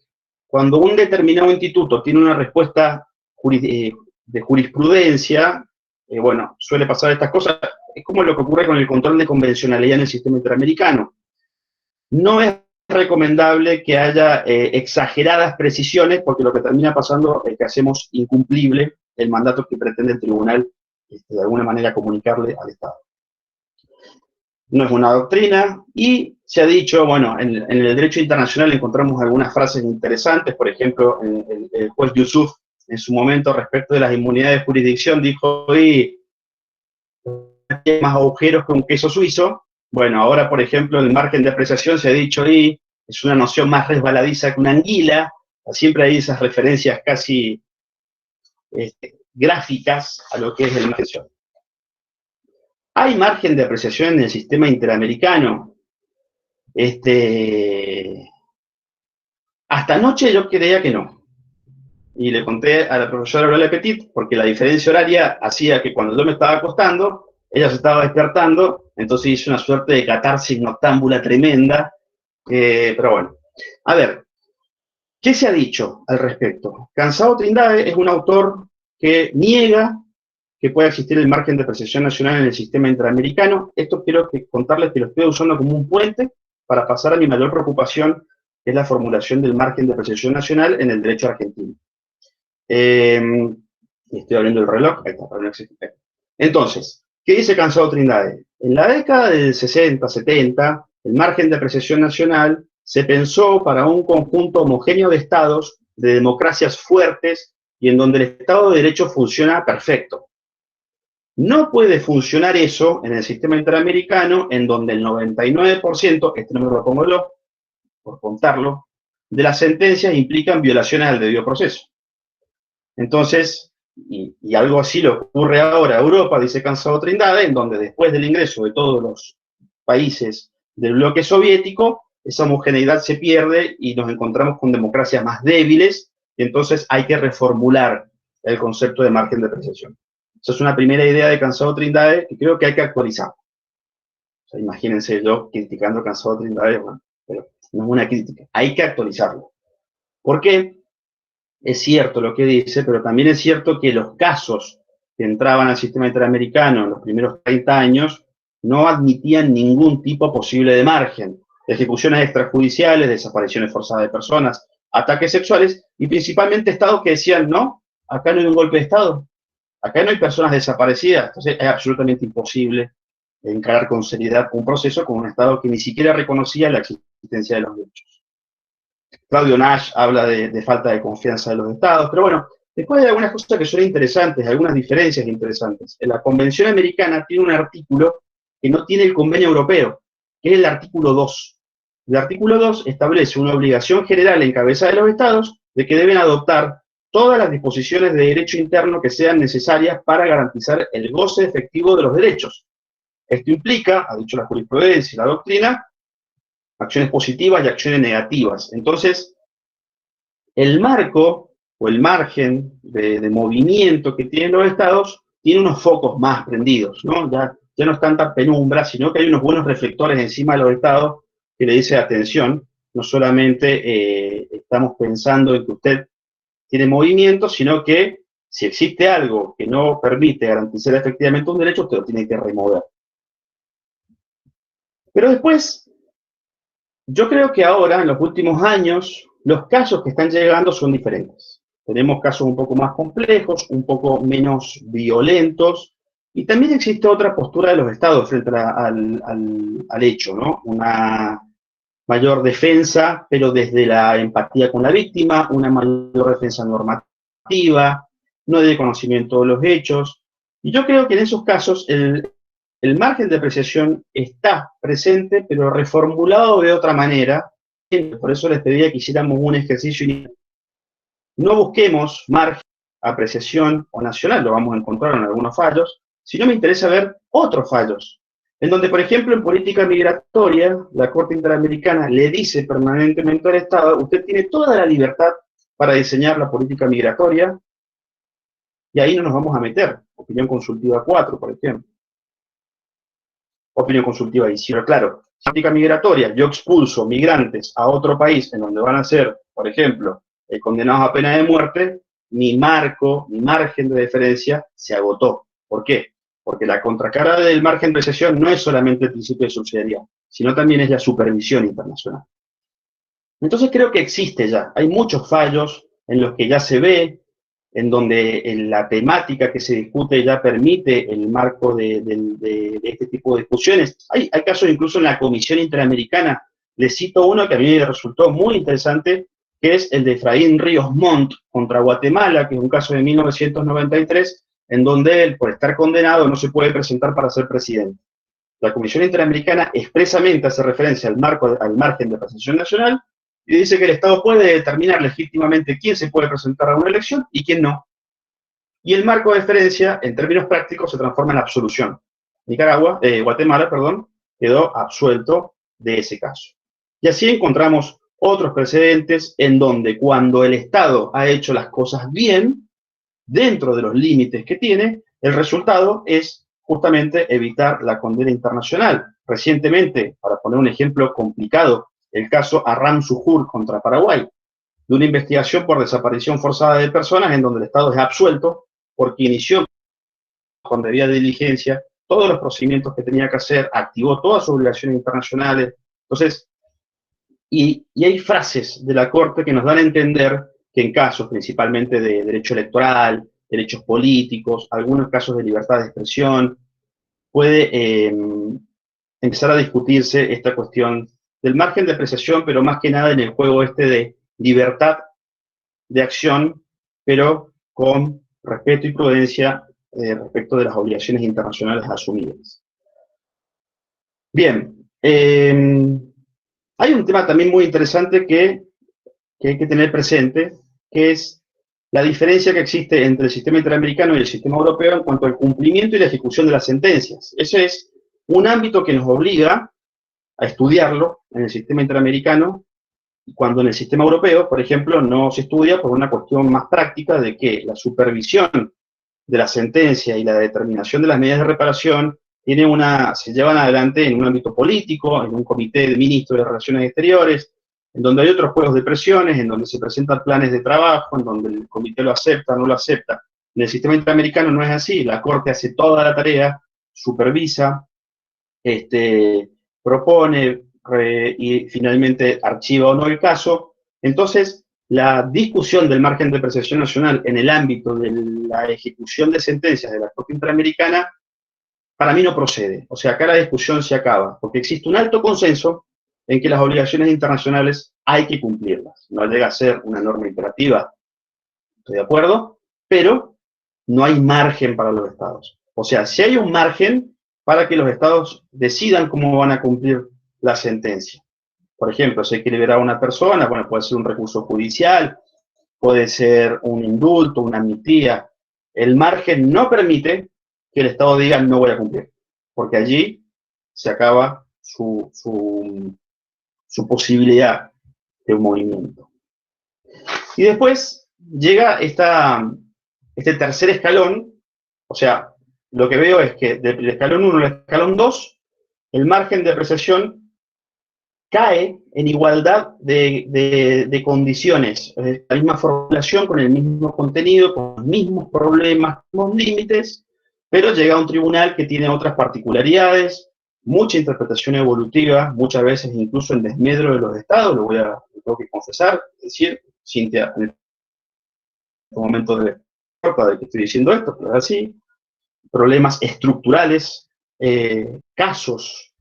Speaker 3: cuando un determinado instituto tiene una respuesta de jurisprudencia, bueno, suele pasar estas cosas, es como lo que ocurre con el control de convencionalidad en el sistema interamericano. No es recomendable que haya exageradas precisiones, porque lo que termina pasando es que hacemos incumplible el mandato que pretende el tribunal de alguna manera comunicarle al Estado. No es una doctrina, y se ha dicho, bueno, en el derecho internacional encontramos algunas frases interesantes, por ejemplo, el juez Yusuf, en su momento, respecto de las inmunidades de jurisdicción, dijo, y hay más agujeros que un queso suizo. Bueno, ahora, por ejemplo, el margen de apreciación se ha dicho, y es una noción más resbaladiza que una anguila, siempre hay esas referencias casi gráficas a lo que es el margen. ¿Hay margen de apreciación en el sistema interamericano? Hasta anoche yo creía que no. Y le conté a la profesora Aurora Petit, porque la diferencia horaria hacía que cuando yo me estaba acostando, ella se estaba despertando, entonces hice una suerte de catarsis noctámbula tremenda, pero bueno. A ver, ¿qué se ha dicho al respecto? Cansado Trindade es un autor que niega que pueda existir el margen de apreciación nacional en el sistema interamericano. Esto quiero contarles que lo estoy usando como un puente para pasar a mi mayor preocupación, que es la formulación del margen de apreciación nacional en el derecho argentino. Estoy abriendo el reloj, ahí está, para no existir. Entonces, ¿qué dice Cansado Trindade? En la década del 60, 70, el margen de apreciación nacional se pensó para un conjunto homogéneo de estados, de democracias fuertes, y en donde el Estado de Derecho funciona perfecto. No puede funcionar eso en el sistema interamericano, en donde el 99%, este número lo pongo yo, por contarlo, de las sentencias implican violaciones al debido proceso. Entonces, y algo así le ocurre ahora a Europa, dice Cansado Trindade, en donde después del ingreso de todos los países del bloque soviético, esa homogeneidad se pierde y nos encontramos con democracias más débiles, y entonces hay que reformular el concepto de margen de apreciación. Esa es una primera idea de Cansado Trindade que creo que hay que actualizar. O sea, imagínense yo criticando Cansado Trindade, bueno, pero no es una crítica, hay que actualizarlo. ¿Por qué? Es cierto lo que dice, pero también es cierto que los casos que entraban al sistema interamericano en los primeros 30 años no admitían ningún tipo posible de margen. Ejecuciones extrajudiciales, desapariciones forzadas de personas, ataques sexuales y principalmente estados que decían, no, acá no hay un golpe de Estado, acá no hay personas desaparecidas. Entonces es absolutamente imposible encarar con seriedad un proceso con un Estado que ni siquiera reconocía la existencia de los derechos. Claudio Nash habla de falta de confianza de los estados, pero bueno, después hay algunas cosas que son interesantes, algunas diferencias interesantes. En la Convención Americana tiene un artículo que no tiene el convenio europeo, que es el artículo 2. El artículo 2 establece una obligación general en cabeza de los estados de que deben adoptar todas las disposiciones de derecho interno que sean necesarias para garantizar el goce efectivo de los derechos. Esto implica, ha dicho la jurisprudencia y la doctrina, acciones positivas y acciones negativas. Entonces, el marco o el margen de movimiento que tienen los estados tiene unos focos más prendidos, ¿no? Ya no es tanta penumbra, sino que hay unos buenos reflectores encima de los estados que le dice atención, no solamente estamos pensando en que usted tiene movimiento, sino que si existe algo que no permite garantizar efectivamente un derecho, usted lo tiene que remover. Pero después, yo creo que ahora, en los últimos años, los casos que están llegando son diferentes. Tenemos casos un poco más complejos, un poco menos violentos, y también existe otra postura de los estados frente al hecho, ¿no? Una mayor defensa, pero desde la empatía con la víctima, una mayor defensa normativa, no de conocimiento de los hechos. Y yo creo que en esos casos el margen de apreciación está presente, pero reformulado de otra manera. Por eso les pedía que hiciéramos un ejercicio inicial. No busquemos margen, apreciación o nacional, lo vamos a encontrar en algunos fallos, sino me interesa ver otros fallos, en donde, por ejemplo, en política migratoria, la Corte Interamericana le dice permanentemente al Estado, usted tiene toda la libertad para diseñar la política migratoria, y ahí no nos vamos a meter. Opinión consultiva 4, por ejemplo. Opinión consultiva 18. Claro, política migratoria, yo expulso migrantes a otro país en donde van a ser, por ejemplo, condenados a pena de muerte, mi margen de diferencia se agotó. ¿Por qué? Porque la contracara del margen de apreciación no es solamente el principio de subsidiariedad, sino también es la supervisión internacional. Entonces creo que existe ya, hay muchos fallos en los que ya se ve, en donde la temática que se discute ya permite el marco de este tipo de discusiones. Hay casos incluso en la Comisión Interamericana. Les cito uno que a mí me resultó muy interesante, que es el de Efraín Ríos Montt contra Guatemala, que es un caso de 1993, en donde él, por estar condenado, no se puede presentar para ser presidente. La Comisión Interamericana expresamente hace referencia al margen de apreciación nacional, y dice que el Estado puede determinar legítimamente quién se puede presentar a una elección y quién no. Y el marco de diferencia, en términos prácticos, se transforma en absolución. Guatemala, quedó absuelto de ese caso. Y así encontramos otros precedentes en donde cuando el Estado ha hecho las cosas bien, dentro de los límites que tiene, el resultado es justamente evitar la condena internacional. Recientemente, para poner un ejemplo complicado, el caso Arram Sujur contra Paraguay, de una investigación por desaparición forzada de personas en donde el Estado es absuelto porque inició con debida diligencia todos los procedimientos que tenía que hacer, activó todas sus obligaciones internacionales. Entonces, y hay frases de la Corte que nos dan a entender que en casos principalmente de derecho electoral, derechos políticos, algunos casos de libertad de expresión, puede empezar a discutirse esta cuestión del margen de apreciación, pero más que nada en el juego este de libertad de acción, pero con respeto y prudencia respecto de las obligaciones internacionales asumidas. Bien, hay un tema también muy interesante que hay que tener presente, que es la diferencia que existe entre el sistema interamericano y el sistema europeo en cuanto al cumplimiento y la ejecución de las sentencias. Ese es un ámbito que nos obliga a estudiarlo en el sistema interamericano, cuando en el sistema europeo, por ejemplo, no se estudia por una cuestión más práctica de que la supervisión de la sentencia y la determinación de las medidas de reparación se llevan adelante en un ámbito político, en un comité de ministros de Relaciones Exteriores, en donde hay otros juegos de presiones, en donde se presentan planes de trabajo, en donde el comité lo acepta o no lo acepta. En el sistema interamericano no es así, la Corte hace toda la tarea, supervisa, propone y finalmente archiva o no el caso. Entonces, la discusión del margen de apreciación nacional en el ámbito de la ejecución de sentencias de la Corte Interamericana, para mí no procede. O sea, acá la discusión se acaba, porque existe un alto consenso en que las obligaciones internacionales hay que cumplirlas. No llega a ser una norma imperativa, estoy de acuerdo, pero no hay margen para los estados. O sea, si hay un margen para que los estados decidan cómo van a cumplir la sentencia. Por ejemplo, si hay que liberar a una persona, bueno, puede ser un recurso judicial, puede ser un indulto, una amnistía. El margen no permite que el Estado diga no voy a cumplir, porque allí se acaba su posibilidad de un movimiento. Y después llega este tercer escalón, o sea, lo que veo es que del escalón 1 al escalón 2, el margen de apreciación cae en igualdad de condiciones, la misma formulación, con el mismo contenido, con los mismos problemas, con los mismos límites, pero llega a un tribunal que tiene otras particularidades, mucha interpretación evolutiva, muchas veces incluso en desmedro de los estados, lo tengo que confesar, es decir, Cintia, en este momento de que estoy diciendo esto, pero es así, problemas estructurales, casos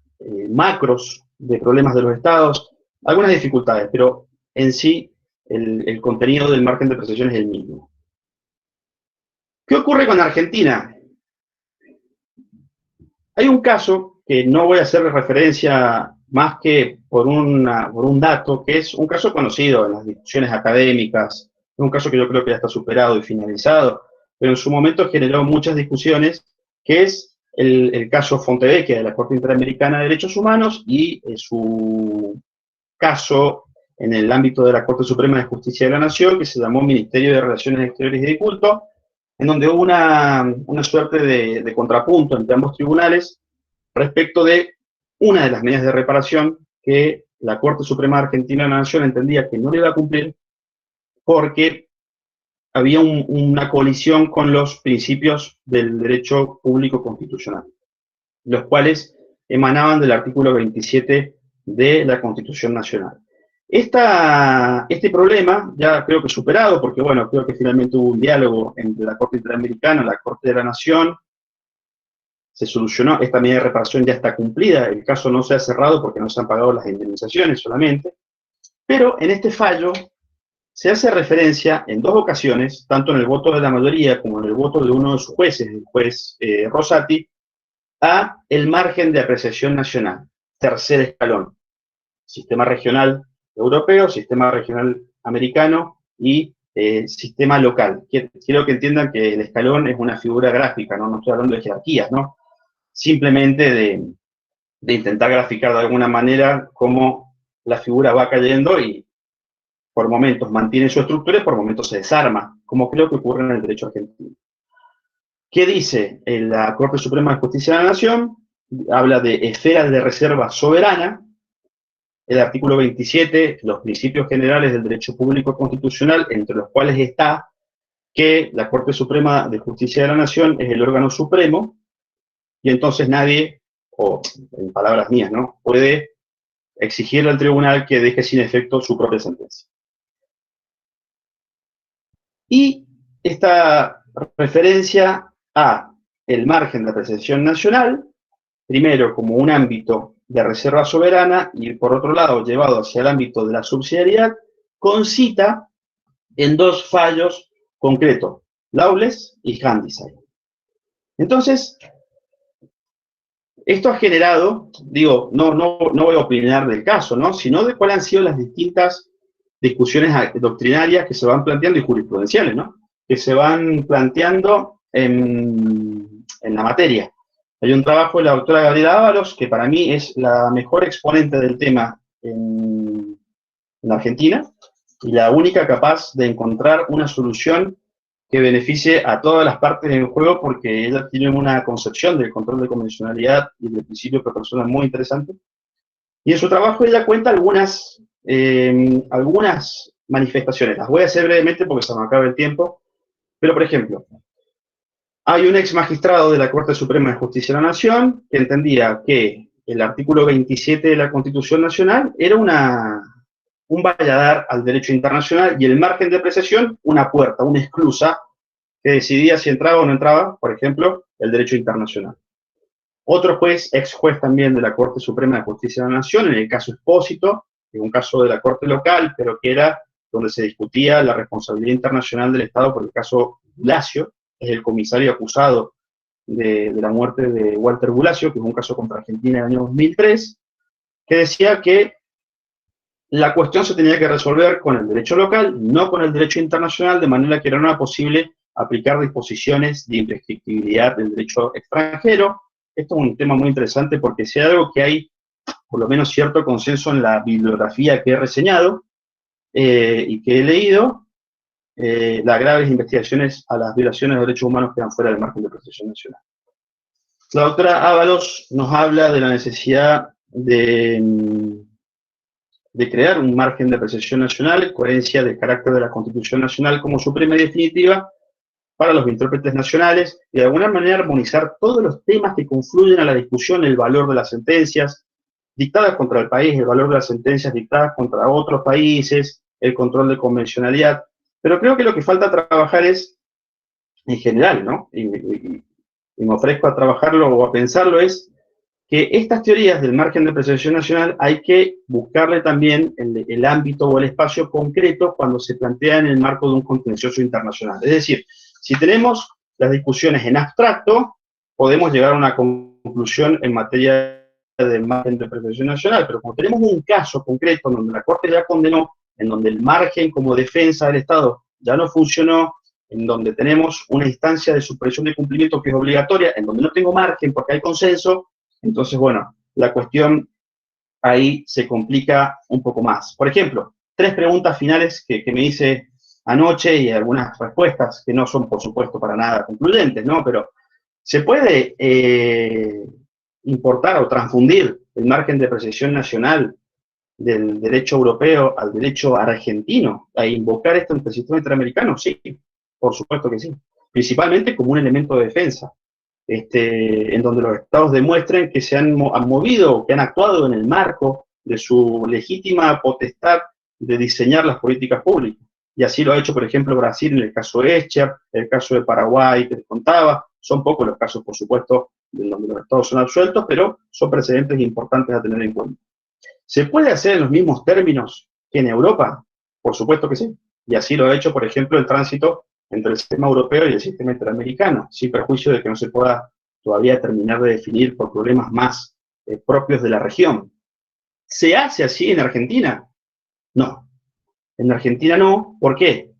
Speaker 3: macros de problemas de los estados, algunas dificultades, pero en sí el contenido del margen de apreciación es el mismo. ¿Qué ocurre con Argentina? Hay un caso que no voy a hacer referencia más que por un dato, que es un caso conocido en las discusiones académicas, un caso que yo creo que ya está superado y finalizado, pero en su momento generó muchas discusiones, que es el caso Fontevecchia de la Corte Interamericana de Derechos Humanos y su caso en el ámbito de la Corte Suprema de Justicia de la Nación, que se llamó Ministerio de Relaciones Exteriores y de Culto, en donde hubo una suerte de contrapunto entre ambos tribunales respecto de una de las medidas de reparación que la Corte Suprema Argentina de la Nación entendía que no le iba a cumplir porque había una colisión con los principios del derecho público constitucional, los cuales emanaban del artículo 27 de la Constitución Nacional. Este problema ya creo que superado, porque bueno, creo que finalmente hubo un diálogo entre la Corte Interamericana y la Corte de la Nación, se solucionó, esta medida de reparación ya está cumplida, el caso no se ha cerrado porque no se han pagado las indemnizaciones solamente, pero en este fallo se hace referencia en dos ocasiones, tanto en el voto de la mayoría como en el voto de uno de sus jueces, el juez Rosati, a el margen de apreciación nacional, tercer escalón, sistema regional europeo, sistema regional americano y sistema local. Quiero que entiendan que el escalón es una figura gráfica, no estoy hablando de jerarquías, ¿no? Simplemente de intentar graficar de alguna manera cómo la figura va cayendo y por momentos mantiene su estructura y por momentos se desarma, como creo que ocurre en el derecho argentino. ¿Qué dice la Corte Suprema de Justicia de la Nación? Habla de esferas de reserva soberana, el artículo 27, los principios generales del derecho público constitucional, entre los cuales está que la Corte Suprema de Justicia de la Nación es el órgano supremo, y entonces nadie, o en palabras mías, ¿no?, puede exigirle al tribunal que deje sin efecto su propia sentencia. Y esta referencia a el margen de apreciación nacional, primero como un ámbito de reserva soberana y por otro lado llevado hacia el ámbito de la subsidiariedad, concita en dos fallos concretos, Lawless y Handyside. Entonces, esto ha generado, digo, no voy a opinar del caso, ¿no?, sino de cuáles han sido las distintas discusiones doctrinarias que se van planteando y jurisprudenciales, ¿no? que se van planteando en la materia. Hay un trabajo de la doctora Gabriela Ábalos, que para mí es la mejor exponente del tema en Argentina, y la única capaz de encontrar una solución que beneficie a todas las partes del juego, porque ella tiene una concepción del control de convencionalidad y del principio de persona muy interesante. Y en su trabajo ella cuenta algunas manifestaciones. Las voy a hacer brevemente porque se me acaba el tiempo. Pero, por ejemplo, hay un ex magistrado de la Corte Suprema de Justicia de la Nación que entendía que el artículo 27 de la Constitución Nacional era un valladar al derecho internacional y el margen de apreciación una puerta, una esclusa que decidía si entraba o no entraba, por ejemplo, el derecho internacional. Otro juez, ex juez también de la Corte Suprema de Justicia de la Nación, en el caso Expósito, que es un caso de la Corte local, pero que era donde se discutía la responsabilidad internacional del Estado por el caso Bulacio, es el comisario acusado de la muerte de Walter Bulacio, que es un caso contra Argentina en el año 2003, que decía que la cuestión se tenía que resolver con el derecho local, no con el derecho internacional, de manera que no era posible aplicar disposiciones de imprescriptibilidad del derecho extranjero. Esto es un tema muy interesante porque si hay algo que hay, por lo menos cierto consenso en la bibliografía que he reseñado y que he leído, las graves investigaciones a las violaciones de derechos humanos quedan fuera del margen de protección nacional. La doctora Ábalos nos habla de la necesidad de crear un margen de apreciación nacional, coherencia del carácter de la Constitución Nacional como suprema y definitiva para los intérpretes nacionales, y de alguna manera armonizar todos los temas que confluyen a la discusión, el valor de las sentencias dictadas contra el país, el valor de las sentencias dictadas contra otros países, el control de convencionalidad. Pero creo que lo que falta trabajar es, en general, ¿no? Y me ofrezco a trabajarlo o a pensarlo, es que estas teorías del margen de apreciación nacional hay que buscarle también el ámbito o el espacio concreto cuando se plantea en el marco de un contencioso internacional. Es decir, si tenemos las discusiones en abstracto, podemos llegar a una conclusión en materia del margen de apreciación nacional, pero como tenemos un caso concreto en donde la Corte ya condenó, en donde el margen como defensa del Estado ya no funcionó, en donde tenemos una instancia de supresión de cumplimiento que es obligatoria, en donde no tengo margen porque hay consenso, entonces, bueno, la cuestión ahí se complica un poco más. Por ejemplo, 3 preguntas finales que me hice anoche y algunas respuestas que no son, por supuesto, para nada concluyentes, ¿no? Pero, ¿se puede importar o transfundir el margen de apreciación nacional del derecho europeo al derecho argentino, a invocar esto en el sistema interamericano? Sí, por supuesto que sí. Principalmente como un elemento de defensa. En donde los estados demuestren que se han movido, que han actuado en el marco de su legítima potestad de diseñar las políticas públicas. Y así lo ha hecho, por ejemplo, Brasil en el caso de Escher, el caso de Paraguay que les contaba. Son pocos los casos, por supuesto, en donde los estados son absueltos, pero son precedentes importantes a tener en cuenta. ¿Se puede hacer en los mismos términos que en Europa? Por supuesto que sí. Y así lo ha hecho, por ejemplo, el tránsito entre el sistema europeo y el sistema interamericano, sin perjuicio de que no se pueda todavía terminar de definir por problemas más propios de la región. ¿Se hace así en Argentina? No. En Argentina no. ¿Por qué?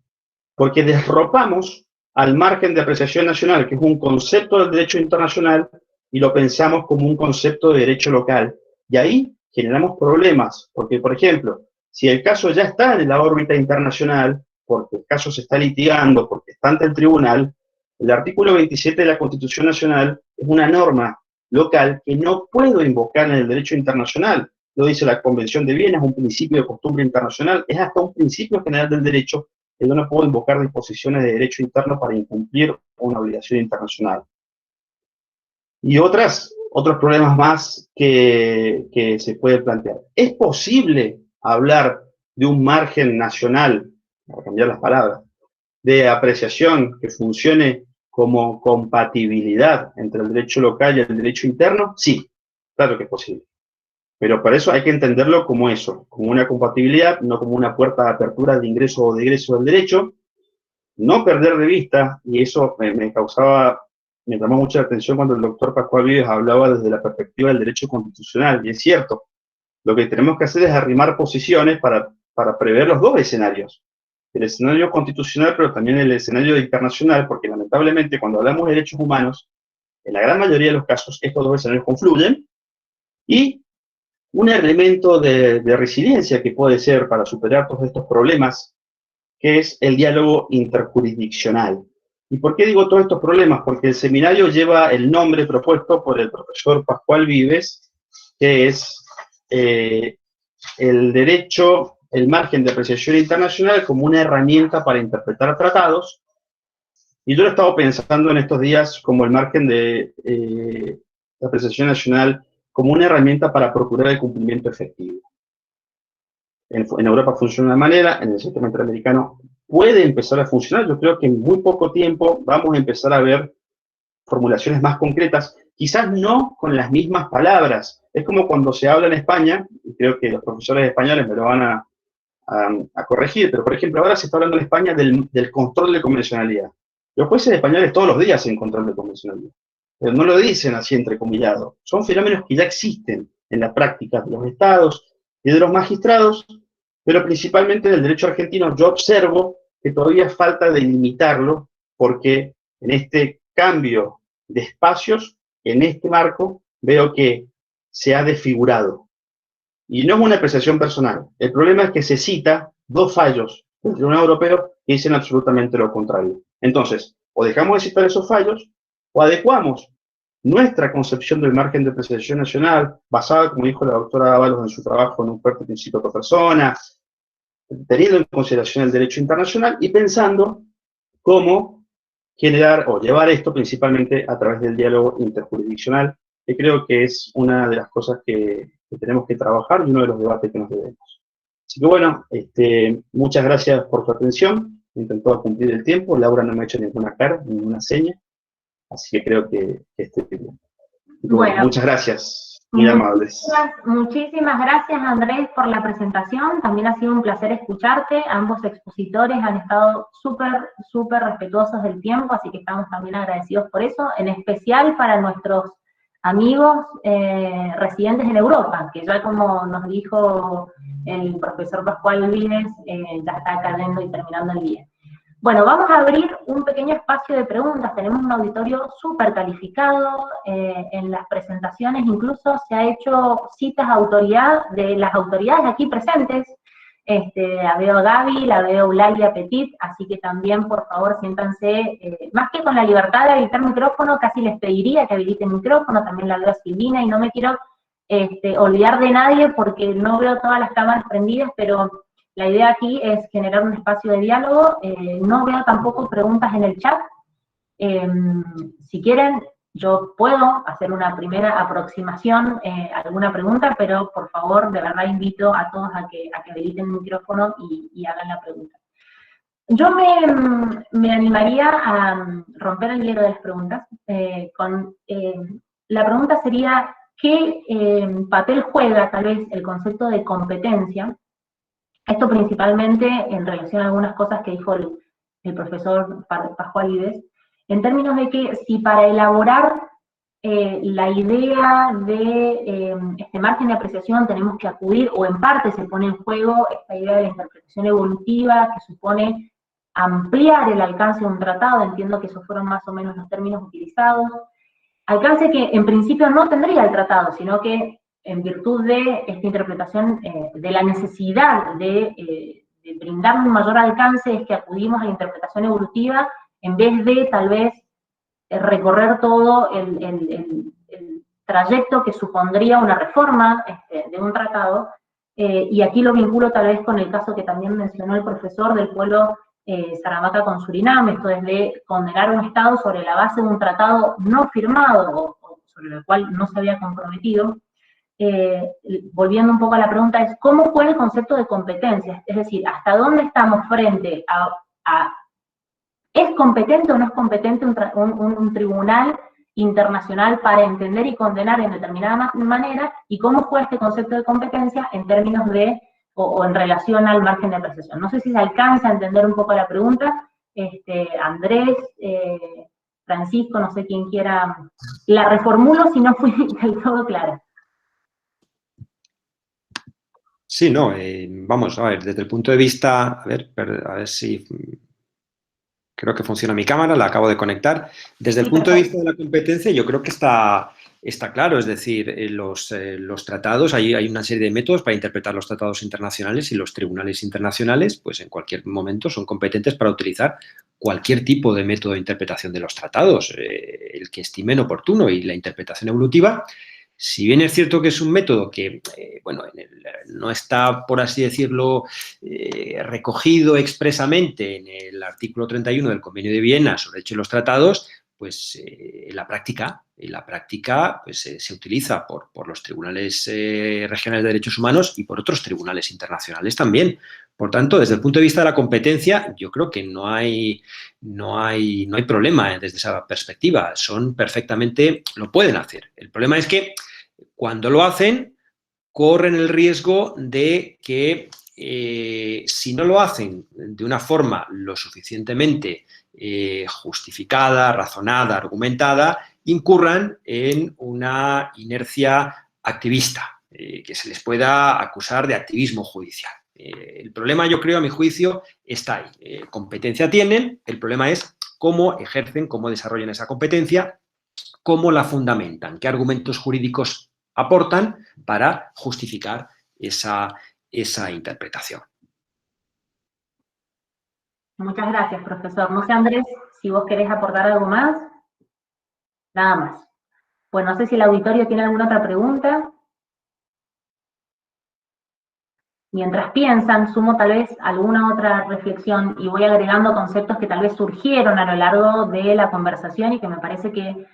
Speaker 3: Porque desropamos al margen de apreciación nacional, que es un concepto del derecho internacional, y lo pensamos como un concepto de derecho local. Y ahí generamos problemas, porque, por ejemplo, si el caso ya está en la órbita internacional, porque el caso se está litigando, porque está ante el tribunal, el artículo 27 de la Constitución Nacional es una norma local que no puedo invocar en el derecho internacional. Lo dice la Convención de Viena, es un principio de costumbre internacional, es hasta un principio general del derecho, que yo no puedo invocar disposiciones de derecho interno para incumplir una obligación internacional. Y otros problemas más que se puede plantear. ¿Es posible hablar de un margen nacional, para cambiar las palabras, de apreciación que funcione como compatibilidad entre el derecho local y el derecho interno? Sí, claro que es posible. Pero para eso hay que entenderlo como eso, como una compatibilidad, no como una puerta de apertura de ingreso o de egreso del derecho. No perder de vista, y eso me llamó mucha atención cuando el doctor Pascual Vives hablaba desde la perspectiva del derecho constitucional, y es cierto, lo que tenemos que hacer es arrimar posiciones para prever los dos escenarios. el escenario constitucional, pero también el escenario internacional, porque lamentablemente cuando hablamos de derechos humanos, en la gran mayoría de los casos estos dos escenarios confluyen, y un elemento de resiliencia que puede ser para superar todos estos problemas, que es el diálogo interjurisdiccional. ¿Y por qué digo todos estos problemas? Porque el seminario lleva el nombre propuesto por el profesor Pascual Vives, que es el derecho, el margen de apreciación internacional como una herramienta para interpretar tratados. Y yo lo he estado pensando en estos días como el margen de apreciación nacional como una herramienta para procurar el cumplimiento efectivo. En Europa funciona de una manera, en el sistema interamericano puede empezar a funcionar. Yo creo que en muy poco tiempo vamos a empezar a ver formulaciones más concretas, quizás no con las mismas palabras. Es como cuando se habla en España, y creo que los profesores españoles me lo van a corregir, pero por ejemplo ahora se está hablando en España del control de convencionalidad. Los jueces españoles todos los días hacen control de convencionalidad, pero no lo dicen así entrecomillado. Son fenómenos que ya existen en la práctica de los estados y de los magistrados, pero principalmente del derecho argentino. Yo observo que todavía falta delimitarlo, porque en este cambio de espacios, en este marco, veo que se ha desfigurado. Y no es una apreciación personal. El problema es que se cita dos fallos del Tribunal Europeo que dicen absolutamente lo contrario. Entonces, o dejamos de citar esos fallos, o adecuamos nuestra concepción del margen de apreciación nacional, basada, como dijo la doctora Ábalos en su trabajo, en un fuerte principio pro persona, teniendo en consideración el derecho internacional y pensando cómo generar o llevar esto principalmente a través del diálogo interjurisdiccional, que creo que es una de las cosas que tenemos que trabajar y uno de los debates que nos debemos. Así que bueno, muchas gracias por tu atención. Intentó cumplir el tiempo. Laura no me ha hecho ninguna cara, ninguna seña. Así que creo que estoy bien. Bueno, muchas gracias. Muy amables.
Speaker 1: Muchísimas gracias, Andrés, por la presentación. También ha sido un placer escucharte. Ambos expositores han estado súper respetuosos del tiempo, así que estamos también agradecidos por eso, en especial para nuestros amigos residentes en Europa, que ya como nos dijo el profesor Pascual Vives, ya está cayendo y terminando el día. Bueno, vamos a abrir un pequeño espacio de preguntas. Tenemos un auditorio súper calificado. En las presentaciones incluso se ha hecho citas de las autoridades aquí presentes. La veo a Gaby, la veo a Eulalia Petit, así que también, por favor, siéntanse, más que con la libertad de habilitar micrófono, casi les pediría que habiliten micrófono. También la veo a Silvina y no me quiero olvidar de nadie porque no veo todas las cámaras prendidas, pero la idea aquí es generar un espacio de diálogo. No veo tampoco preguntas en el chat. Si quieren, yo puedo hacer una primera aproximación, alguna pregunta, pero por favor, de verdad invito a todos a que habiliten el micrófono y hagan la pregunta. Yo me animaría a romper el hielo de las preguntas. La pregunta sería, ¿qué papel juega tal vez el concepto de competencia? Esto principalmente en relación a algunas cosas que dijo el profesor Pascual Vives, en términos de que si para elaborar la idea de este margen de apreciación tenemos que acudir, o en parte se pone en juego esta idea de la interpretación evolutiva, que supone ampliar el alcance de un tratado. Entiendo que esos fueron más o menos los términos utilizados. Alcance que en principio no tendría el tratado, sino que en virtud de esta interpretación de la necesidad de brindar un mayor alcance, es que acudimos a la interpretación evolutiva, en vez de tal vez recorrer todo el trayecto que supondría una reforma de un tratado. Y aquí lo vinculo tal vez con el caso que también mencionó el profesor del pueblo Saramacca con Surinam, esto es de condenar a un Estado sobre la base de un tratado no firmado o sobre el cual no se había comprometido. Volviendo un poco a la pregunta, es ¿cómo fue el concepto de competencia? Es decir, ¿hasta dónde estamos frente a ¿es competente o no es competente un tribunal internacional para entender y condenar en determinada manera? ¿Y cómo fue este concepto de competencia en términos de, o en relación al margen de apreciación? No sé si se alcanza a entender un poco la pregunta. Andrés, Francisco, no sé quién quiera, la reformulo si no fui del todo clara.
Speaker 2: Sí, no, vamos, a ver, desde el punto de vista, a ver si creo que funciona mi cámara, la acabo de conectar. Desde el
Speaker 1: Sí,
Speaker 2: punto de
Speaker 1: perfecto.
Speaker 2: vista de la competencia, yo creo que está claro, es decir, los tratados, hay una serie de métodos para interpretar los tratados internacionales y los tribunales internacionales, pues en cualquier momento son competentes para utilizar cualquier tipo de método de interpretación de los tratados, el que estimen oportuno, y la interpretación evolutiva. Si bien es cierto que es un método que, bueno, no está, por así decirlo, recogido expresamente en el artículo 31 del Convenio de Viena sobre el derecho de los tratados, pues en la práctica pues, se utiliza por los tribunales regionales de derechos humanos y por otros tribunales internacionales también. Por tanto, desde el punto de vista de la competencia, yo creo que no hay problema desde esa perspectiva. Lo pueden hacer. El problema es que cuando lo hacen, corren el riesgo de que si no lo hacen de una forma lo suficientemente justificada, razonada, argumentada, incurran en una inercia activista, que se les pueda acusar de activismo judicial. El problema, yo creo, a mi juicio, está ahí. Competencia tienen, el problema es cómo ejercen, cómo desarrollan esa competencia, cómo la fundamentan, qué argumentos jurídicos aportan para justificar esa interpretación.
Speaker 1: Muchas gracias, profesor. No sé, Andrés, si vos querés aportar algo más. Nada más. Bueno, no sé si el auditorio tiene alguna otra pregunta. Mientras piensan, sumo tal vez alguna otra reflexión y voy agregando conceptos que tal vez surgieron a lo largo de la conversación y que me parece que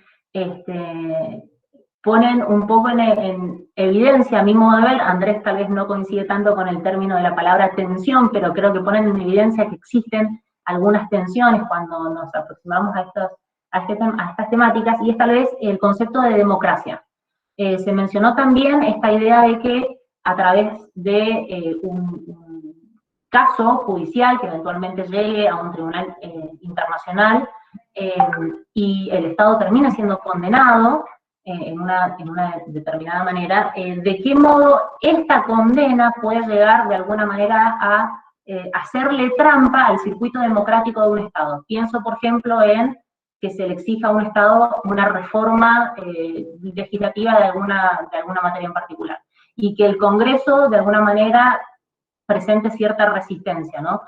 Speaker 1: ponen un poco en evidencia, a mi modo de ver. Andrés tal vez no coincide tanto con el término de la palabra tensión, pero creo que ponen en evidencia que existen algunas tensiones cuando nos aproximamos a estas temáticas, y es tal vez el concepto de democracia. Se mencionó también esta idea de que a través de un caso judicial que eventualmente llegue a un tribunal internacional y el Estado termina siendo condenado en una determinada manera, de qué modo esta condena puede llegar de alguna manera a hacerle trampa al circuito democrático de un Estado. Pienso, por ejemplo, en que se le exija a un Estado una reforma legislativa de alguna materia en particular, y que el Congreso, de alguna manera, presente cierta resistencia, ¿no?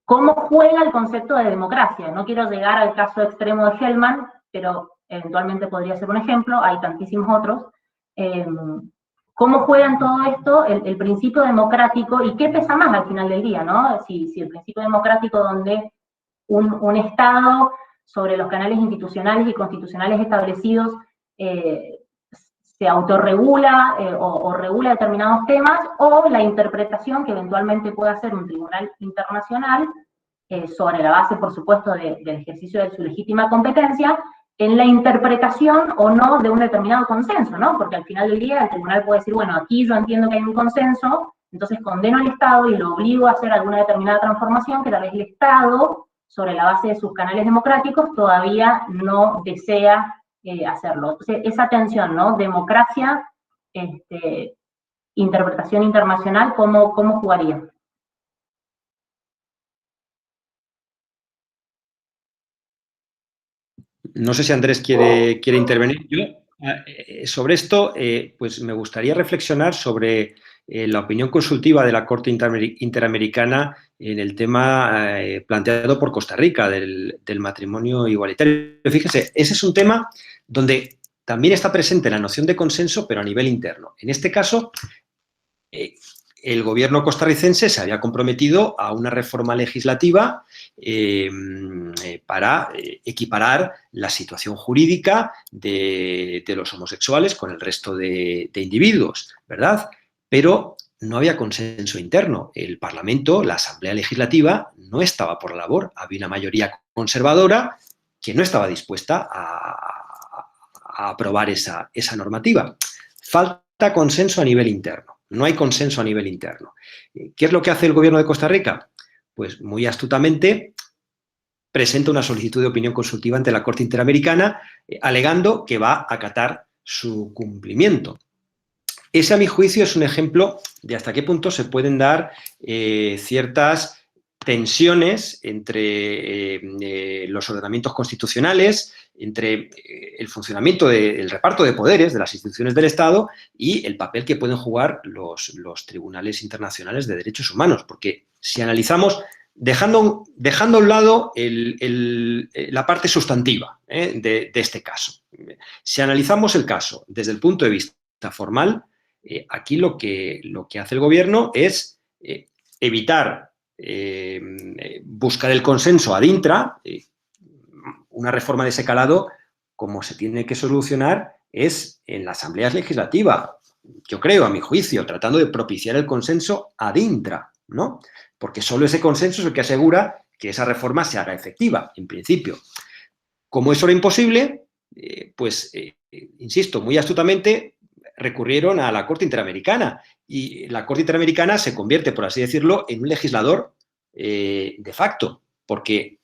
Speaker 1: ¿Cómo juega el concepto de democracia? No quiero llegar al caso extremo de Hellman, pero eventualmente podría ser un ejemplo, hay tantísimos otros. ¿Cómo juega en todo esto el principio democrático y qué pesa más al final del día, ¿no? Si el principio democrático, donde un Estado sobre los canales institucionales y constitucionales establecidos se autorregula o regula determinados temas, o la interpretación que eventualmente puede hacer un tribunal internacional sobre la base, por supuesto, del ejercicio de su legítima competencia, en la interpretación o no de un determinado consenso, ¿no? Porque al final del día el tribunal puede decir, bueno, aquí yo entiendo que hay un consenso, entonces condeno al Estado y lo obligo a hacer alguna determinada transformación que tal vez el Estado, sobre la base de sus canales democráticos, todavía no desea hacerlo. Entonces, esa tensión, ¿no? Democracia, interpretación internacional, ¿cómo jugaría?
Speaker 2: No sé si Andrés quiere intervenir. Yo, sobre esto, pues me gustaría reflexionar sobre la opinión consultiva de la Corte Interamericana en el tema planteado por Costa Rica del matrimonio igualitario. Fíjese, ese es un tema donde también está presente la noción de consenso, pero a nivel interno. En este caso, el gobierno costarricense se había comprometido a una reforma legislativa para equiparar la situación jurídica de los homosexuales con el resto de individuos, ¿verdad? Pero no había consenso interno. El Parlamento, la Asamblea Legislativa, no estaba por la labor. Había una mayoría conservadora que no estaba dispuesta a aprobar esa normativa. Falta consenso a nivel interno. No hay consenso a nivel interno. ¿Qué es lo que hace el gobierno de Costa Rica? Pues muy astutamente presenta una solicitud de opinión consultiva ante la Corte Interamericana alegando que va a acatar su cumplimiento. Ese, a mi juicio, es un ejemplo de hasta qué punto se pueden dar ciertas tensiones entre los ordenamientos constitucionales, entre el funcionamiento del reparto de poderes de las instituciones del Estado y el papel que pueden jugar los tribunales internacionales de derechos humanos. Porque si analizamos, dejando a un lado la parte sustantiva de este caso, si analizamos el caso desde el punto de vista formal, aquí lo que hace el gobierno es evitar buscar el consenso ad intra. Una reforma de ese calado, como se tiene que solucionar, es en la Asamblea Legislativa, yo creo, a mi juicio, tratando de propiciar el consenso ad intra, ¿no? Porque solo ese consenso es el que asegura que esa reforma se haga efectiva, en principio. Como eso era imposible, insisto, muy astutamente recurrieron a la Corte Interamericana y la Corte Interamericana se convierte, por así decirlo, en un legislador de facto, porque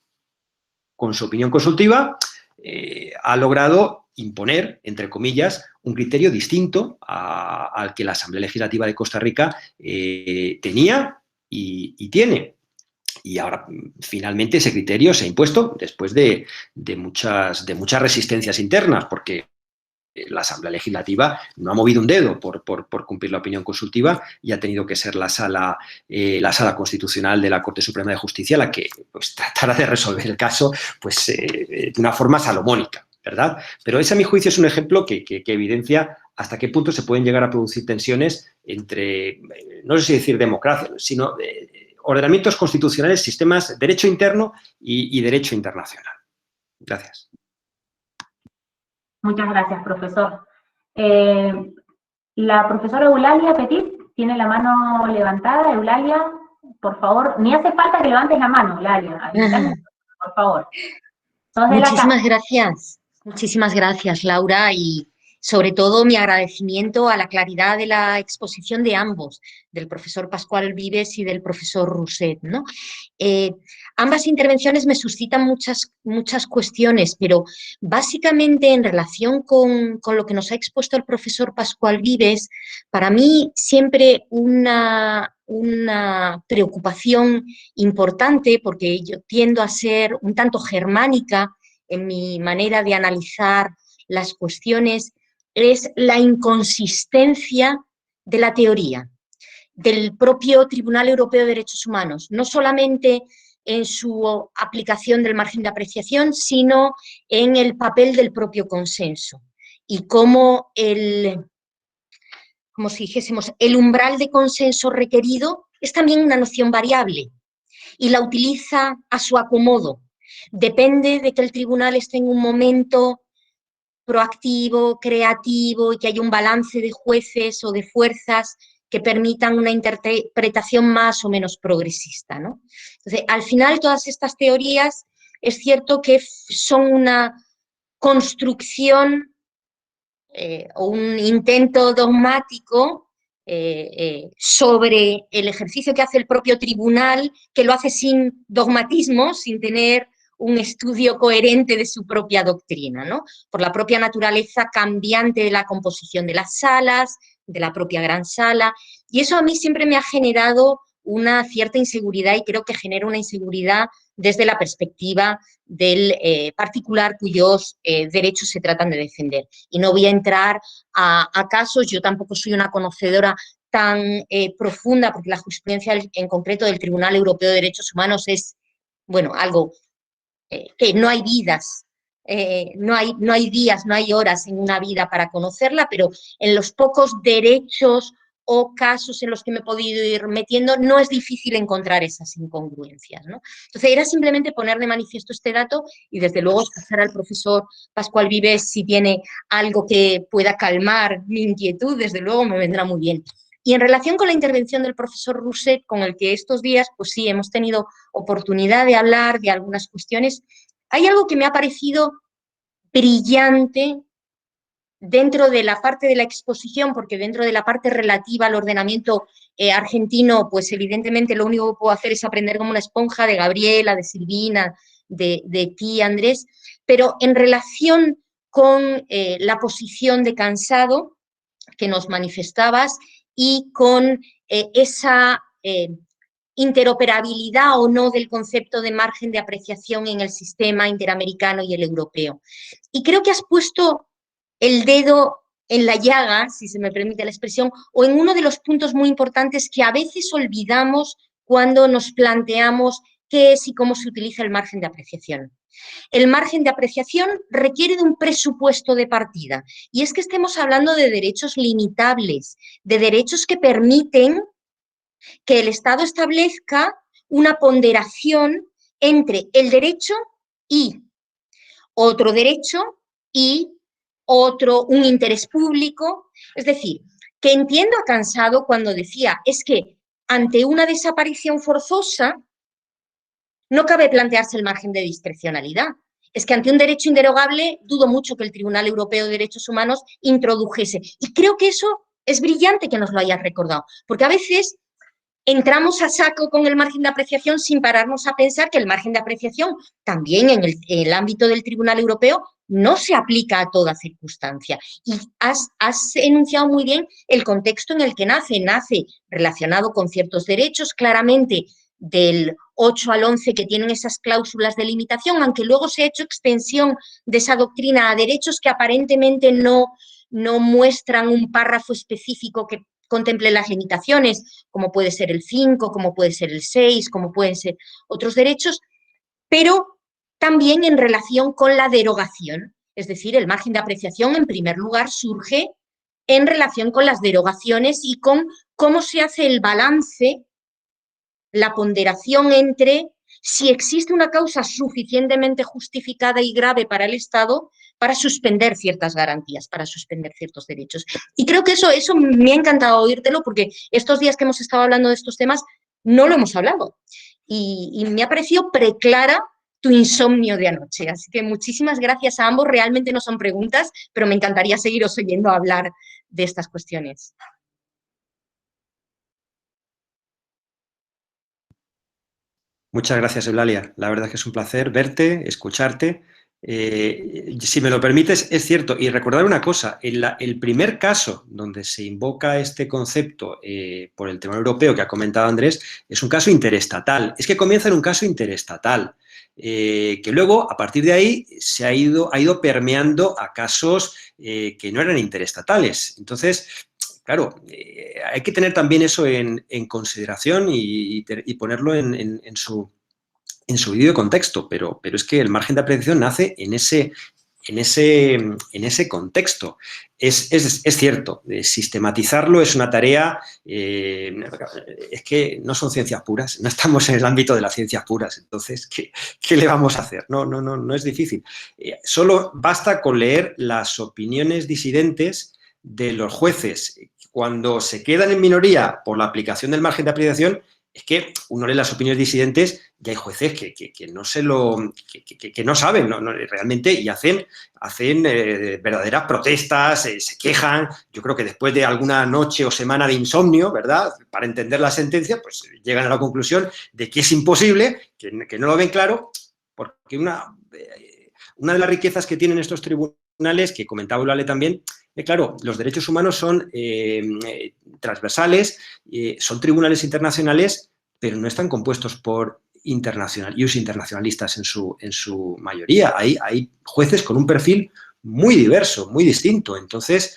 Speaker 2: con su opinión consultiva ha logrado imponer, entre comillas, un criterio distinto al que la Asamblea Legislativa de Costa Rica tenía y tiene. Y ahora, finalmente, ese criterio se ha impuesto después de muchas resistencias internas, porque la Asamblea Legislativa no ha movido un dedo por cumplir la opinión consultiva y ha tenido que ser la sala constitucional de la Corte Suprema de Justicia la que pues, tratara de resolver el caso pues, de una forma salomónica, ¿verdad? Pero ese, a mi juicio, es un ejemplo que evidencia hasta qué punto se pueden llegar a producir tensiones entre, no sé si decir democracia, sino ordenamientos constitucionales, sistemas, derecho interno y derecho internacional. Gracias.
Speaker 1: Muchas gracias, profesor. La profesora Eulalia Petit tiene la mano levantada. Eulalia, por favor, ni hace falta que levantes la mano, Eulalia. Por favor.
Speaker 4: Muchísimas gracias, Laura, y sobre todo mi agradecimiento a la claridad de la exposición de ambos, del profesor Pascual Vives y del profesor Rousset, ¿no? Ambas intervenciones me suscitan muchas cuestiones, pero básicamente en relación con lo que nos ha expuesto el profesor Pascual Vives, para mí siempre una preocupación importante, porque yo tiendo a ser un tanto germánica en mi manera de analizar las cuestiones, es la inconsistencia de la teoría del propio Tribunal Europeo de Derechos Humanos, no solamente en su aplicación del margen de apreciación, sino en el papel del propio consenso y cómo como si dijésemos, el umbral de consenso requerido es también una noción variable y la utiliza a su acomodo. Depende de que el tribunal esté en un momento proactivo, creativo y que haya un balance de jueces o de fuerzas que permitan una interpretación más o menos progresista, ¿no? Entonces, al final, todas estas teorías es cierto que son una construcción o un intento dogmático sobre el ejercicio que hace el propio tribunal, que lo hace sin dogmatismo, sin tener un estudio coherente de su propia doctrina, ¿no? Por la propia naturaleza cambiante de la composición de las salas, de la propia gran sala, y eso a mí siempre me ha generado una cierta inseguridad y creo que genera una inseguridad desde la perspectiva del particular cuyos derechos se tratan de defender. Y no voy a entrar a casos, yo tampoco soy una conocedora tan profunda, porque la jurisprudencia en concreto del Tribunal Europeo de Derechos Humanos es, bueno, algo que no hay vidas, no hay días, no hay horas en una vida para conocerla, pero en los pocos derechos o casos en los que me he podido ir metiendo, no es difícil encontrar esas incongruencias, ¿no? Entonces, era simplemente poner de manifiesto este dato y, desde luego, escuchar al profesor Pascual Vives si tiene algo que pueda calmar mi inquietud, desde luego me vendrá muy bien. Y en relación con la intervención del profesor Rousset, con el que estos días, pues sí, hemos tenido oportunidad de hablar de algunas cuestiones, hay algo que me ha parecido brillante dentro de la parte de la exposición, porque dentro de la parte relativa al ordenamiento argentino, pues evidentemente lo único que puedo hacer es aprender como una esponja de Gabriela, de Silvina, de ti, Andrés, pero en relación con la posición de Cansado, que nos manifestabas y con esa interoperabilidad o no del concepto de margen de apreciación en el sistema interamericano y el europeo. Y creo que has puesto el dedo en la llaga, si se me permite la expresión, o en uno de los puntos muy importantes que a veces olvidamos cuando nos planteamos qué es y cómo se utiliza el margen de apreciación. El margen de apreciación requiere de un presupuesto de partida, y es que estemos hablando de derechos limitables, de derechos que permiten que el Estado establezca una ponderación entre el derecho y otro derecho y un interés público. Es decir, que entiendo a Cansado cuando decía, es que ante una desaparición forzosa no cabe plantearse el margen de discrecionalidad. Es que ante un derecho inderogable dudo mucho que el Tribunal Europeo de Derechos Humanos introdujese. Y creo que eso es brillante que nos lo hayas recordado, porque a veces entramos a saco con el margen de apreciación sin pararnos a pensar que el margen de apreciación también en el ámbito del Tribunal Europeo no se aplica a toda circunstancia. Y has enunciado muy bien el contexto en el que nace. Nace relacionado con ciertos derechos, claramente del 8 al 11 que tienen esas cláusulas de limitación, aunque luego se ha hecho extensión de esa doctrina a derechos que aparentemente no muestran un párrafo específico que contemple las limitaciones, como puede ser el 5, como puede ser el 6, como pueden ser otros derechos, pero también en relación con la derogación. Es decir, el margen de apreciación, en primer lugar, surge en relación con las derogaciones y con cómo se hace el balance, la ponderación entre si existe una causa suficientemente justificada y grave para el Estado para suspender ciertas garantías, para suspender ciertos derechos. Y creo que eso me ha encantado oírtelo, porque estos días que hemos estado hablando de estos temas no lo hemos hablado. Y me ha parecido preclara tu insomnio de anoche. Así que muchísimas gracias a ambos. Realmente no son preguntas, pero me encantaría seguiros oyendo hablar de estas cuestiones.
Speaker 2: Muchas gracias, Eulalia. La verdad es que es un placer verte, escucharte. Si me lo permites, es cierto. Y recordar una cosa, el primer caso donde se invoca este concepto por el Tribunal Europeo que ha comentado Andrés es un caso interestatal. Es que comienza en un caso interestatal, que luego, a partir de ahí, ha ido permeando a casos que no eran interestatales. Entonces, claro, hay que tener también eso en consideración y ponerlo en su debido contexto, pero es que el margen de apreciación nace en ese contexto. Es cierto, sistematizarlo es una tarea, es que no son ciencias puras, no estamos en el ámbito de las ciencias puras, entonces, ¿qué le vamos a hacer? No es difícil. Solo basta con leer las opiniones disidentes de los jueces cuando se quedan en minoría por la aplicación del margen de apreciación. Es que uno lee las opiniones disidentes y hay jueces que no saben realmente y hacen verdaderas protestas, se quejan. Yo creo que después de alguna noche o semana de insomnio, ¿verdad?, para entender la sentencia, pues llegan a la conclusión de que es imposible, que no lo ven claro, porque una de las riquezas que tienen estos tribunales, que comentaba Eulalia también, claro, los derechos humanos son transversales, son tribunales internacionales, pero no están compuestos por internacionalistas en su mayoría. Hay jueces con un perfil muy diverso, muy distinto. Entonces,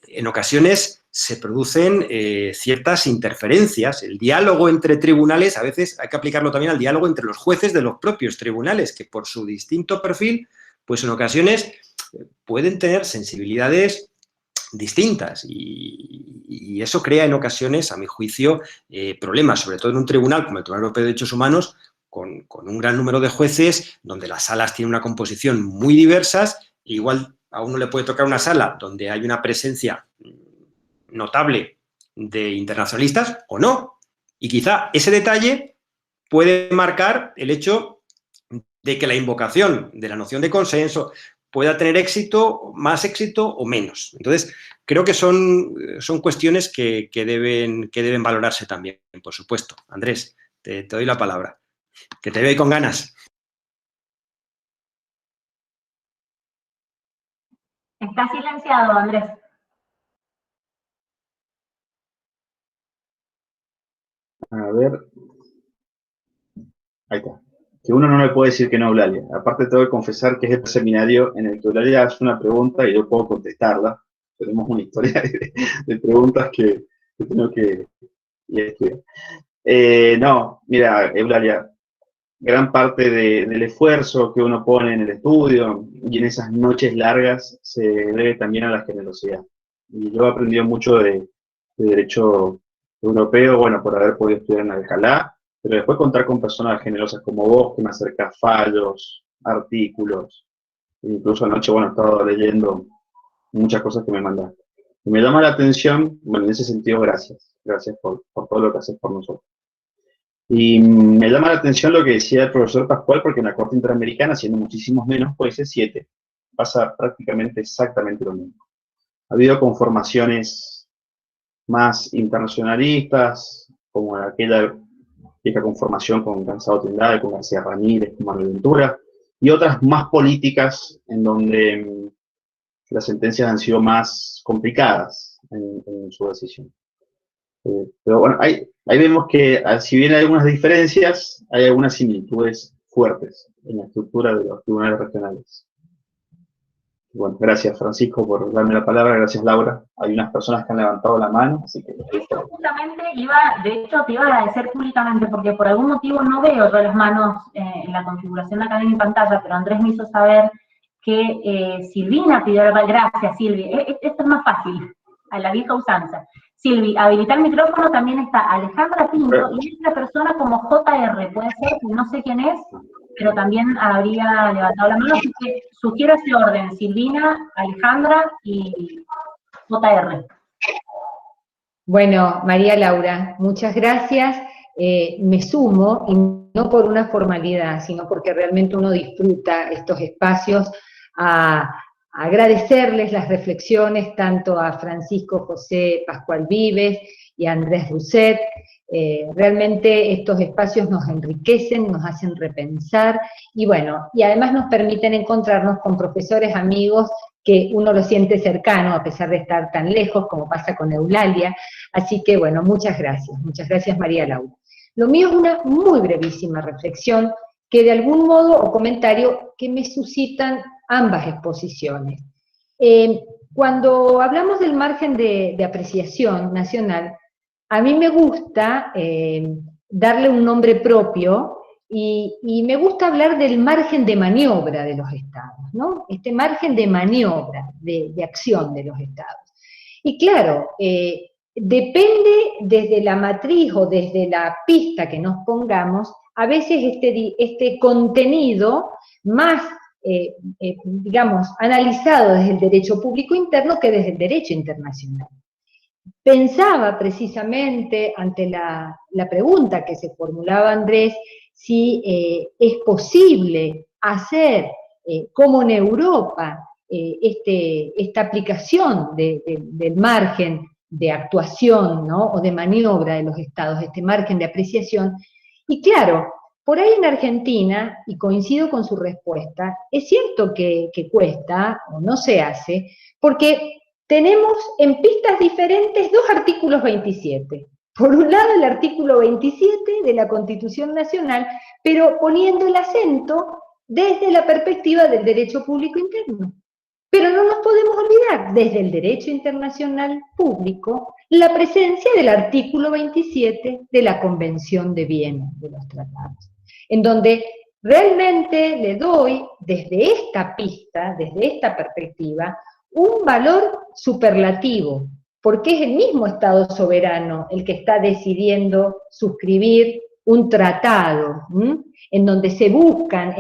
Speaker 2: en ocasiones se producen ciertas interferencias. El diálogo entre tribunales, a veces hay que aplicarlo también al diálogo entre los jueces de los propios tribunales, que por su distinto perfil, pues en ocasiones pueden tener sensibilidades distintas y eso crea en ocasiones, a mi juicio, problemas, sobre todo en un tribunal como el Tribunal Europeo de Derechos Humanos, con un gran número de jueces, donde las salas tienen una composición muy diversas. Igual a uno le puede tocar una sala donde hay una presencia notable de internacionalistas o no, y quizá ese detalle puede marcar el hecho de que la invocación de la noción de consenso pueda tener éxito, más éxito o menos. Entonces, creo que son cuestiones que deben valorarse también, por supuesto. Andrés, te doy la palabra, que te veo ahí con ganas.
Speaker 1: Está silenciado, Andrés.
Speaker 3: A ver. Ahí está. Que uno no le puede decir que no a Eulalia. Aparte tengo que confesar que es el seminario en el que Eulalia hace una pregunta y yo puedo contestarla. Tenemos una historia de preguntas que tengo que estudiar. No, mira, Eulalia, gran parte del esfuerzo que uno pone en el estudio y en esas noches largas se debe también a la generosidad. Y yo he aprendido mucho de derecho europeo, bueno, por haber podido estudiar en Alcalá, pero después contar con personas generosas como vos, que me acercás fallos, artículos, incluso anoche, bueno, he estado leyendo muchas cosas que me mandaste. Y me llama la atención, bueno, en ese sentido, gracias. Gracias por todo lo que haces por nosotros. Y me llama la atención lo que decía el profesor Pascual, porque en la Corte Interamericana, siendo muchísimos menos jueces, 7, pasa prácticamente exactamente lo mismo. Ha habido conformaciones más internacionalistas, como aquella vieja conformación con Cansado Trindade, con García Ramírez, con Manuel Ventura, y otras más políticas, en donde las sentencias han sido más complicadas en su decisión. Pero bueno, ahí vemos que, si bien hay algunas diferencias, hay algunas similitudes fuertes en la estructura de los tribunales regionales. Bueno, gracias Francisco por darme la palabra, gracias Laura. Hay unas personas que han levantado la mano, así que...
Speaker 1: Yo justamente de hecho te iba a agradecer públicamente, porque por algún motivo no veo todas las manos en la configuración de acá en mi pantalla, pero Andrés me hizo saber que Silvina pidió la palabra. Gracias, Silvi. Esto es más fácil, a la vieja usanza. Silvi, habilitar el micrófono. También está Alejandra Pinto, y otra persona como JR, puede ser, no sé quién es, pero también habría levantado la mano, así que sugiero ese orden: Silvina, Alejandra y JR.
Speaker 5: Bueno, María Laura, muchas gracias. Me sumo, y no por una formalidad, sino porque realmente uno disfruta estos espacios, a agradecerles las reflexiones tanto a Francisco José Pascual Vives y a Andrés Rousset. Realmente estos espacios nos enriquecen, nos hacen repensar, y bueno, y además nos permiten encontrarnos con profesores amigos que uno lo siente cercano a pesar de estar tan lejos, como pasa con Eulalia. Así que bueno, muchas gracias María Laura. Lo mío es una muy brevísima reflexión que de algún modo, o comentario, que me suscitan ambas exposiciones. Cuando hablamos del margen de apreciación nacional, a mí me gusta darle un nombre propio, y me gusta hablar del margen de maniobra de los estados, ¿no? Este margen de maniobra, de acción de los estados. Y claro, depende desde la matriz o desde la pista que nos pongamos, a veces este contenido más, digamos, analizado desde el derecho público interno que desde el derecho internacional. Pensaba precisamente ante la pregunta que se formulaba Andrés, si es posible hacer, como en Europa, esta aplicación del margen de actuación, ¿no?, o de maniobra de los estados, este margen de apreciación. Y claro, por ahí en Argentina, y coincido con su respuesta, es cierto que cuesta, o no se hace, porque tenemos en pistas diferentes dos artículos 27. Por un lado, el artículo 27 de la Constitución Nacional, pero poniendo el acento desde la perspectiva del derecho público interno. Pero no nos podemos olvidar, desde el derecho internacional público, la presencia del artículo 27 de la Convención de Viena de los Tratados, en donde realmente le doy, desde esta pista, desde esta perspectiva, un valor superlativo, porque es el mismo Estado soberano el que está decidiendo suscribir un tratado, en donde se buscan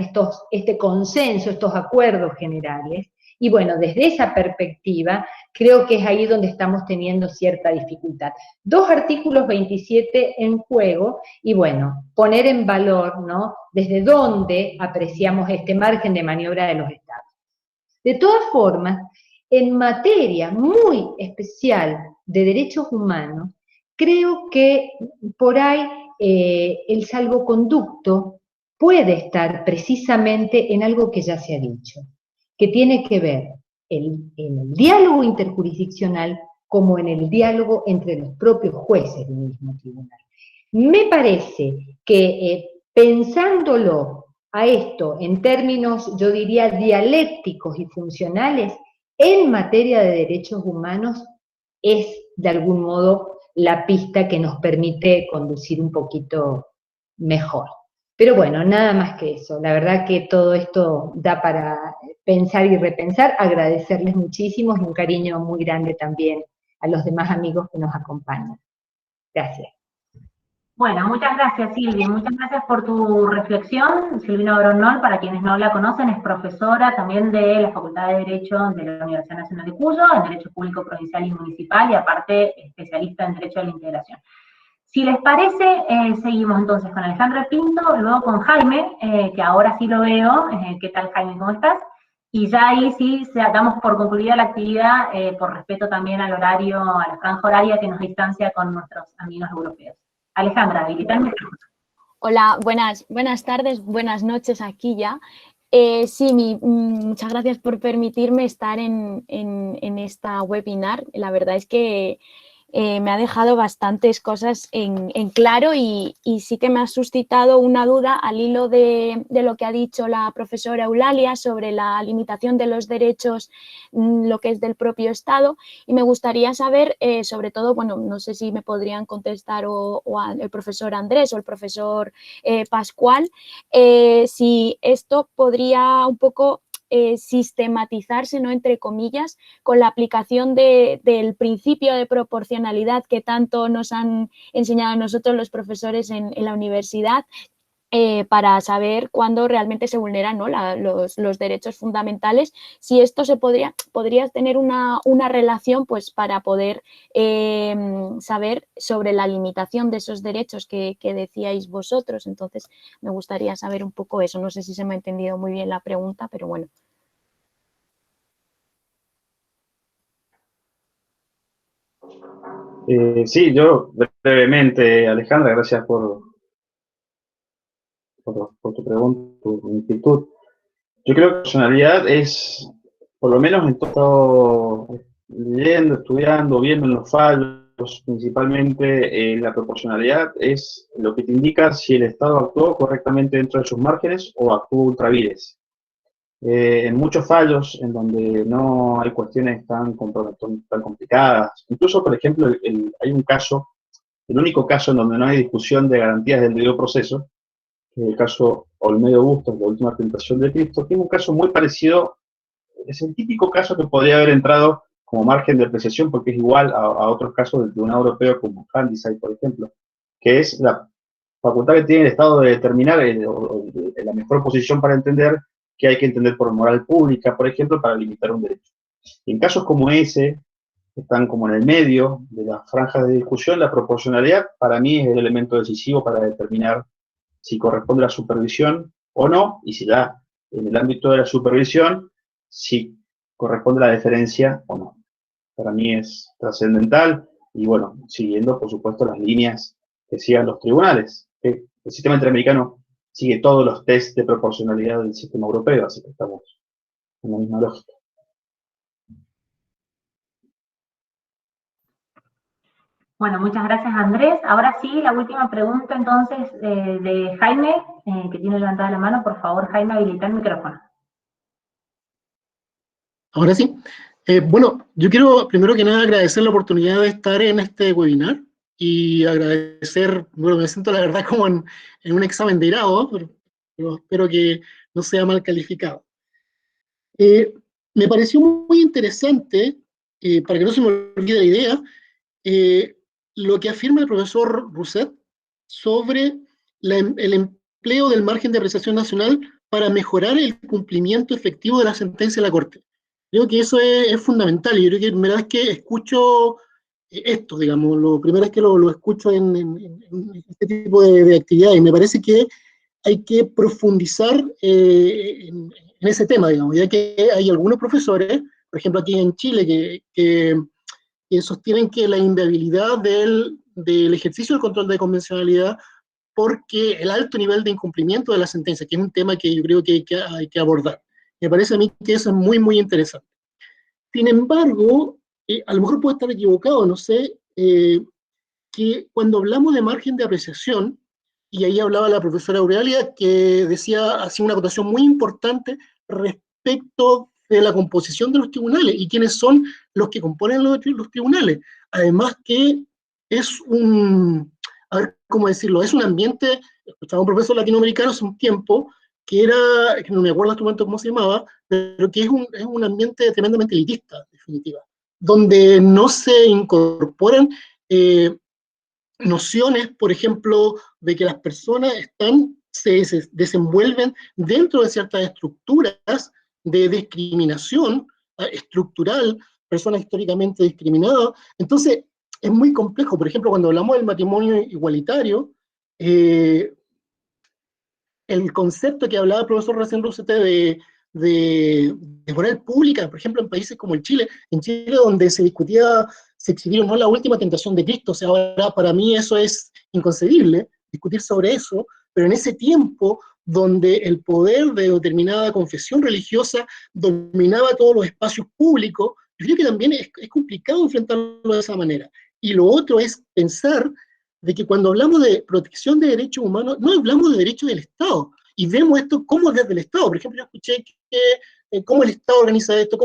Speaker 5: este consenso, estos acuerdos generales. Y bueno, desde esa perspectiva, creo que es ahí donde estamos teniendo cierta dificultad. Dos artículos 27 en juego, y bueno, poner en valor, ¿no?, desde dónde apreciamos este margen de maniobra de los Estados. De todas formas, en materia muy especial de derechos humanos, creo que por ahí el salvoconducto puede estar precisamente en algo que ya se ha dicho, que tiene que ver en el diálogo interjurisdiccional como en el diálogo entre los propios jueces del mismo tribunal. Me parece que pensándolo a esto en términos, yo diría, dialécticos y funcionales, en materia de derechos humanos, es de algún modo la pista que nos permite conducir un poquito mejor. Pero bueno, nada más que eso. La verdad que todo esto da para pensar y repensar. Agradecerles muchísimo y un cariño muy grande también a los demás amigos que nos acompañan. Gracias.
Speaker 1: Bueno, muchas gracias Silvia, muchas gracias por tu reflexión. Silvina Bronnol, para quienes no la conocen, es profesora también de la Facultad de Derecho de la Universidad Nacional de Cuyo, en Derecho Público Provincial y Municipal, y aparte especialista en Derecho de la Integración. Si les parece, seguimos entonces con Alejandra Pinto, luego con Jaime, que ahora sí lo veo. ¿Qué tal, Jaime? ¿Cómo estás? Y ya ahí sí damos por concluida la actividad, por respeto también al horario, a la franja horaria que nos distancia con nuestros amigos europeos. Alejandra, habilitame.
Speaker 6: Hola, buenas tardes, buenas noches aquí ya. Sí, muchas gracias por permitirme estar en esta webinar. La verdad es que me ha dejado bastantes cosas en claro y sí que me ha suscitado una duda al hilo de lo que ha dicho la profesora Eulalia sobre la limitación de los derechos, lo que es del propio Estado, y me gustaría saber, sobre todo, bueno, no sé si me podrían contestar o el profesor Andrés o el profesor Pascual, si esto podría un poco sistematizarse, ¿no?, entre comillas, con la aplicación del principio de proporcionalidad que tanto nos han enseñado a nosotros los profesores en la universidad, para saber cuándo realmente se vulneran, ¿no?, los derechos fundamentales. Si esto podría tener una relación, pues, para poder saber sobre la limitación de esos derechos que decíais vosotros. Entonces, me gustaría saber un poco eso. No sé si se me ha entendido muy bien la pregunta, pero bueno.
Speaker 3: Sí, yo brevemente, Alejandra, gracias por tu pregunta, tu inquietud. Yo creo que la personalidad es, por lo menos en todo, leyendo, estudiando, viendo en los fallos, principalmente la proporcionalidad es lo que te indica si el Estado actuó correctamente dentro de sus márgenes o actuó ultra vires. En muchos fallos en donde no hay cuestiones tan complicadas, incluso, por ejemplo, hay un caso, el único caso en donde no hay discusión de garantías del debido proceso, que es el caso Olmedo Bustos, la última tentación de Cristo, que es un caso muy parecido, es el típico caso que podría haber entrado como margen de apreciación porque es igual a otros casos del Tribunal Europeo como Handicide, por ejemplo, que es la facultad que tiene el Estado de determinar la mejor posición para entender que hay que entender por moral pública, por ejemplo, para limitar un derecho. Y en casos como ese, que están como en el medio de las franjas de discusión, la proporcionalidad para mí es el elemento decisivo para determinar si corresponde la supervisión o no, y si da en el ámbito de la supervisión, si corresponde la deferencia o no. Para mí es trascendental y bueno, siguiendo por supuesto las líneas que sigan los tribunales. El sistema interamericano sigue todos los test de proporcionalidad del sistema europeo, así que estamos en la misma lógica.
Speaker 1: Bueno, muchas gracias Andrés. Ahora sí, la última pregunta entonces de Jaime, que tiene levantada la mano. Por favor, Jaime, habilita el micrófono.
Speaker 7: Ahora sí. Bueno, yo quiero primero que nada agradecer la oportunidad de estar en este webinar y agradecer, bueno, me siento la verdad como en un examen de grado, pero espero que no sea mal calificado. Me pareció muy interesante, para que no se me olvide la idea, lo que afirma el profesor Rousset sobre el empleo del margen de apreciación nacional para mejorar el cumplimiento efectivo de la sentencia de la Corte. Creo que eso es fundamental, y yo creo que la verdad es que escucho esto, digamos, lo primero es que lo escucho en este tipo de actividades, y me parece que hay que profundizar en ese tema, digamos, ya que hay algunos profesores, por ejemplo aquí en Chile, que sostienen que la inviabilidad del ejercicio del control de convencionalidad porque el alto nivel de incumplimiento de la sentencia, que es un tema que yo creo que hay que abordar. Me parece a mí que eso es muy, muy interesante. Sin embargo, a lo mejor puedo estar equivocado, no sé, que cuando hablamos de margen de apreciación, y ahí hablaba la profesora Aurelia, que decía, hacía una acotación muy importante respecto de la composición de los tribunales y quiénes son los que componen los tribunales. Además que es un, a ver cómo decirlo, es un ambiente, escuchaba un profesor latinoamericano hace un tiempo, que era, que no me acuerdo en este momento cómo se llamaba, pero que es un ambiente tremendamente elitista, en definitiva, donde no se incorporan nociones, por ejemplo, de que las personas se desenvuelven dentro de ciertas estructuras de discriminación estructural, personas históricamente discriminadas. Entonces, es muy complejo. Por ejemplo, cuando hablamos del matrimonio igualitario, el concepto que hablaba el profesor Racine Rosete de moral pública, por ejemplo, en países como en Chile donde se discutía si exhibir o no la última tentación de Cristo, o sea, ahora para mí eso es inconcebible, discutir sobre eso, pero en ese tiempo donde el poder de determinada confesión religiosa dominaba todos los espacios públicos, yo creo que también es complicado enfrentarlo de esa manera. Y lo otro es pensar de que cuando hablamos de protección de derechos humanos, no hablamos de derechos del Estado, y vemos esto como desde el Estado. Por ejemplo, yo escuché que cómo el Estado organiza esto,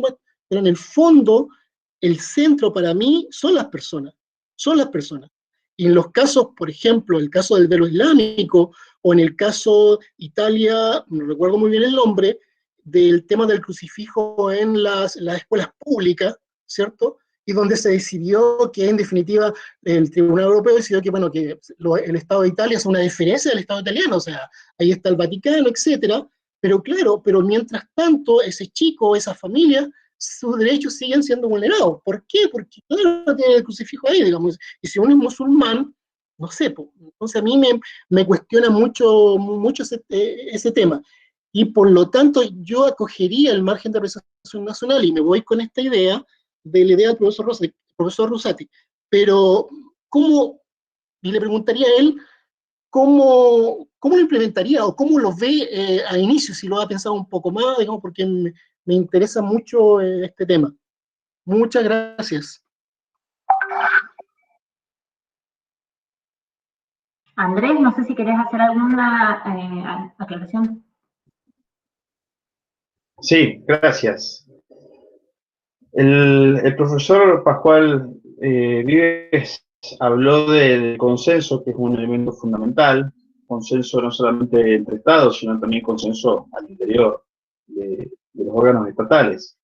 Speaker 7: pero en el fondo, el centro para mí son las personas, son las personas. Y en los casos, por ejemplo, el caso del velo islámico, o en el caso Italia, no recuerdo muy bien el nombre, del tema del crucifijo en las escuelas públicas, ¿cierto? Y donde se decidió que, en definitiva, el Tribunal Europeo decidió que, bueno, que el Estado de Italia es una diferencia del Estado italiano, o sea, ahí está el Vaticano, etcétera, pero claro, pero mientras tanto, ese chico, esa familia, sus derechos siguen siendo vulnerados. ¿Por qué? Porque claro, tiene el crucifijo ahí, digamos, y si uno es musulmán, no sé, pues, entonces a mí me cuestiona mucho ese tema. Y por lo tanto, yo acogería el margen de apreciación nacional, y me voy con esta idea, de la idea del profesor Rosati, pero ¿cómo, y le preguntaría a él, cómo lo implementaría o cómo lo ve a inicio, si lo ha pensado un poco más, digamos, porque me interesa mucho este tema. Muchas gracias.
Speaker 1: Andrés, no sé si querés hacer alguna aclaración.
Speaker 3: Sí, gracias. El profesor Pascual Vives habló del consenso, que es un elemento fundamental, consenso no solamente entre estados, sino también consenso al interior de los órganos estatales.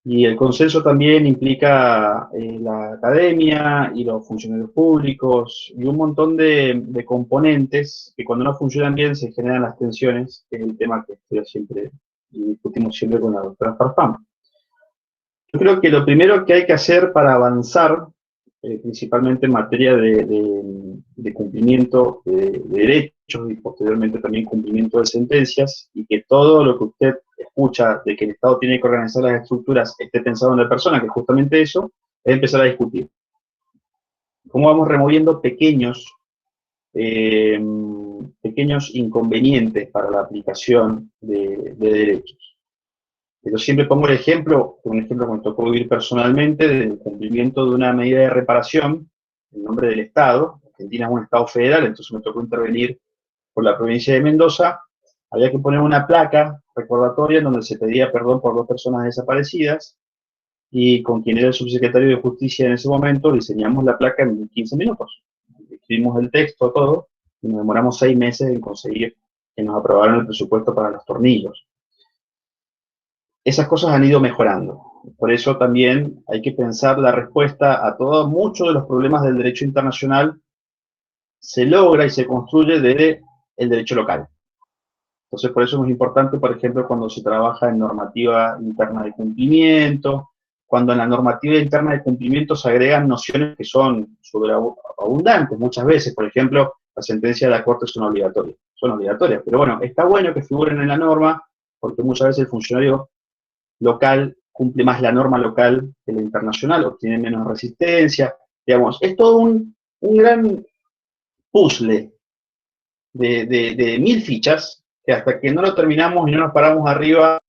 Speaker 3: Y el consenso también implica la academia y los funcionarios públicos y un montón de componentes que cuando no funcionan bien se generan las tensiones, que es el tema que estudio siempre y discutimos siempre con la doctora Farfán. Yo creo que lo primero que hay que hacer para avanzar, principalmente en materia de cumplimiento de derechos y posteriormente también cumplimiento de sentencias, y que todo lo que usted escucha de que el Estado tiene que organizar las estructuras esté pensado en la persona, que es justamente eso, es empezar a discutir. ¿Cómo vamos removiendo pequeños inconvenientes para la aplicación de derechos? Yo siempre pongo el ejemplo, un ejemplo que me tocó vivir personalmente, del cumplimiento de una medida de reparación en nombre del Estado. Argentina es un Estado federal, entonces me tocó intervenir por la provincia de Mendoza. Había que poner una placa recordatoria en donde se pedía perdón por 2 personas desaparecidas, y con quien era el subsecretario de Justicia en ese momento diseñamos la placa en 15 minutos. Escribimos el texto, todo, y nos demoramos 6 meses en conseguir que nos aprobaran el presupuesto para los tornillos. Esas cosas han ido mejorando. Por eso también hay que pensar la respuesta a todos, muchos de los problemas del derecho internacional se logra y se construye desde el derecho local. Entonces, por eso es muy importante, por ejemplo, cuando se trabaja en normativa interna de cumplimiento, cuando en la normativa interna de cumplimiento se agregan nociones que son sobreabundantes muchas veces. Por ejemplo, las sentencias de la Corte son obligatorias, pero bueno, está bueno que figuren en la norma, porque muchas veces el funcionario local cumple más la norma local que la internacional, obtiene menos resistencia, digamos, es todo un gran puzzle de 1000 fichas, que hasta que no lo terminamos y no nos paramos arriba,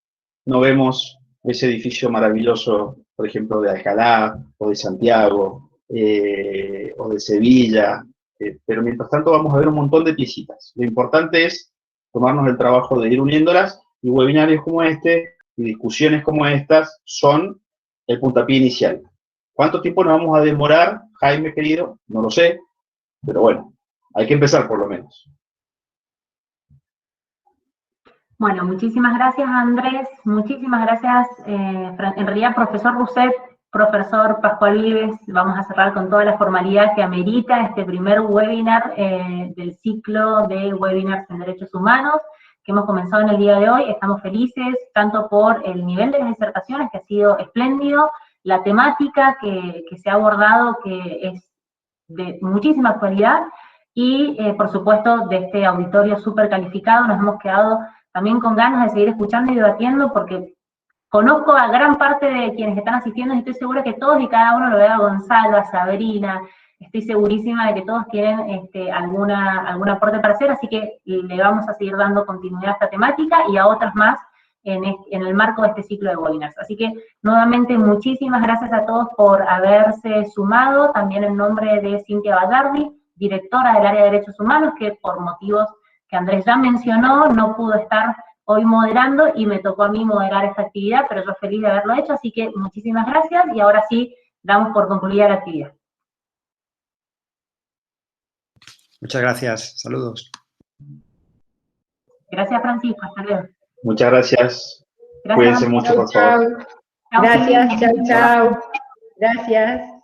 Speaker 3: no vemos ese edificio maravilloso, por ejemplo, de Alcalá, o de Santiago, o de Sevilla, pero mientras tanto vamos a ver un montón de piecitas. Lo importante es tomarnos el trabajo de ir uniéndolas, y webinarios como este y discusiones como estas son el puntapié inicial. ¿Cuánto tiempo nos vamos a demorar, Jaime querido? No lo sé, pero bueno, hay que empezar por lo menos.
Speaker 1: Bueno, muchísimas gracias, Andrés. Muchísimas gracias, en realidad, profesor Rousset, profesor Pascual Vives. Vamos a cerrar con toda la formalidad que amerita este primer webinar del ciclo de webinars en derechos humanos que hemos comenzado en el día de hoy. Estamos felices tanto por el nivel de las disertaciones, que ha sido espléndido, la temática que se ha abordado, que es de muchísima actualidad, y por supuesto de este auditorio súper calificado. Nos hemos quedado también con ganas de seguir escuchando y debatiendo, porque conozco a gran parte de quienes están asistiendo y estoy segura que todos y cada uno, lo veo a Gonzalo, a Sabrina, estoy segurísima de que todos tienen algún aporte para hacer, así que le vamos a seguir dando continuidad a esta temática y a otras más en el marco de este ciclo de webinars. Así que, nuevamente, muchísimas gracias a todos por haberse sumado, también en nombre de Cintia Vallardi, directora del área de Derechos Humanos, que por motivos que Andrés ya mencionó, no pudo estar hoy moderando y me tocó a mí moderar esta actividad, pero yo feliz de haberlo hecho, así que muchísimas gracias y ahora sí, damos por concluida la actividad.
Speaker 2: Muchas gracias, saludos.
Speaker 1: Gracias, Francisco, hasta luego.
Speaker 3: Muchas gracias.
Speaker 1: Gracias,
Speaker 3: Cuídense
Speaker 1: Andrés.
Speaker 3: mucho, por favor.
Speaker 5: Gracias, chao, chao. Gracias.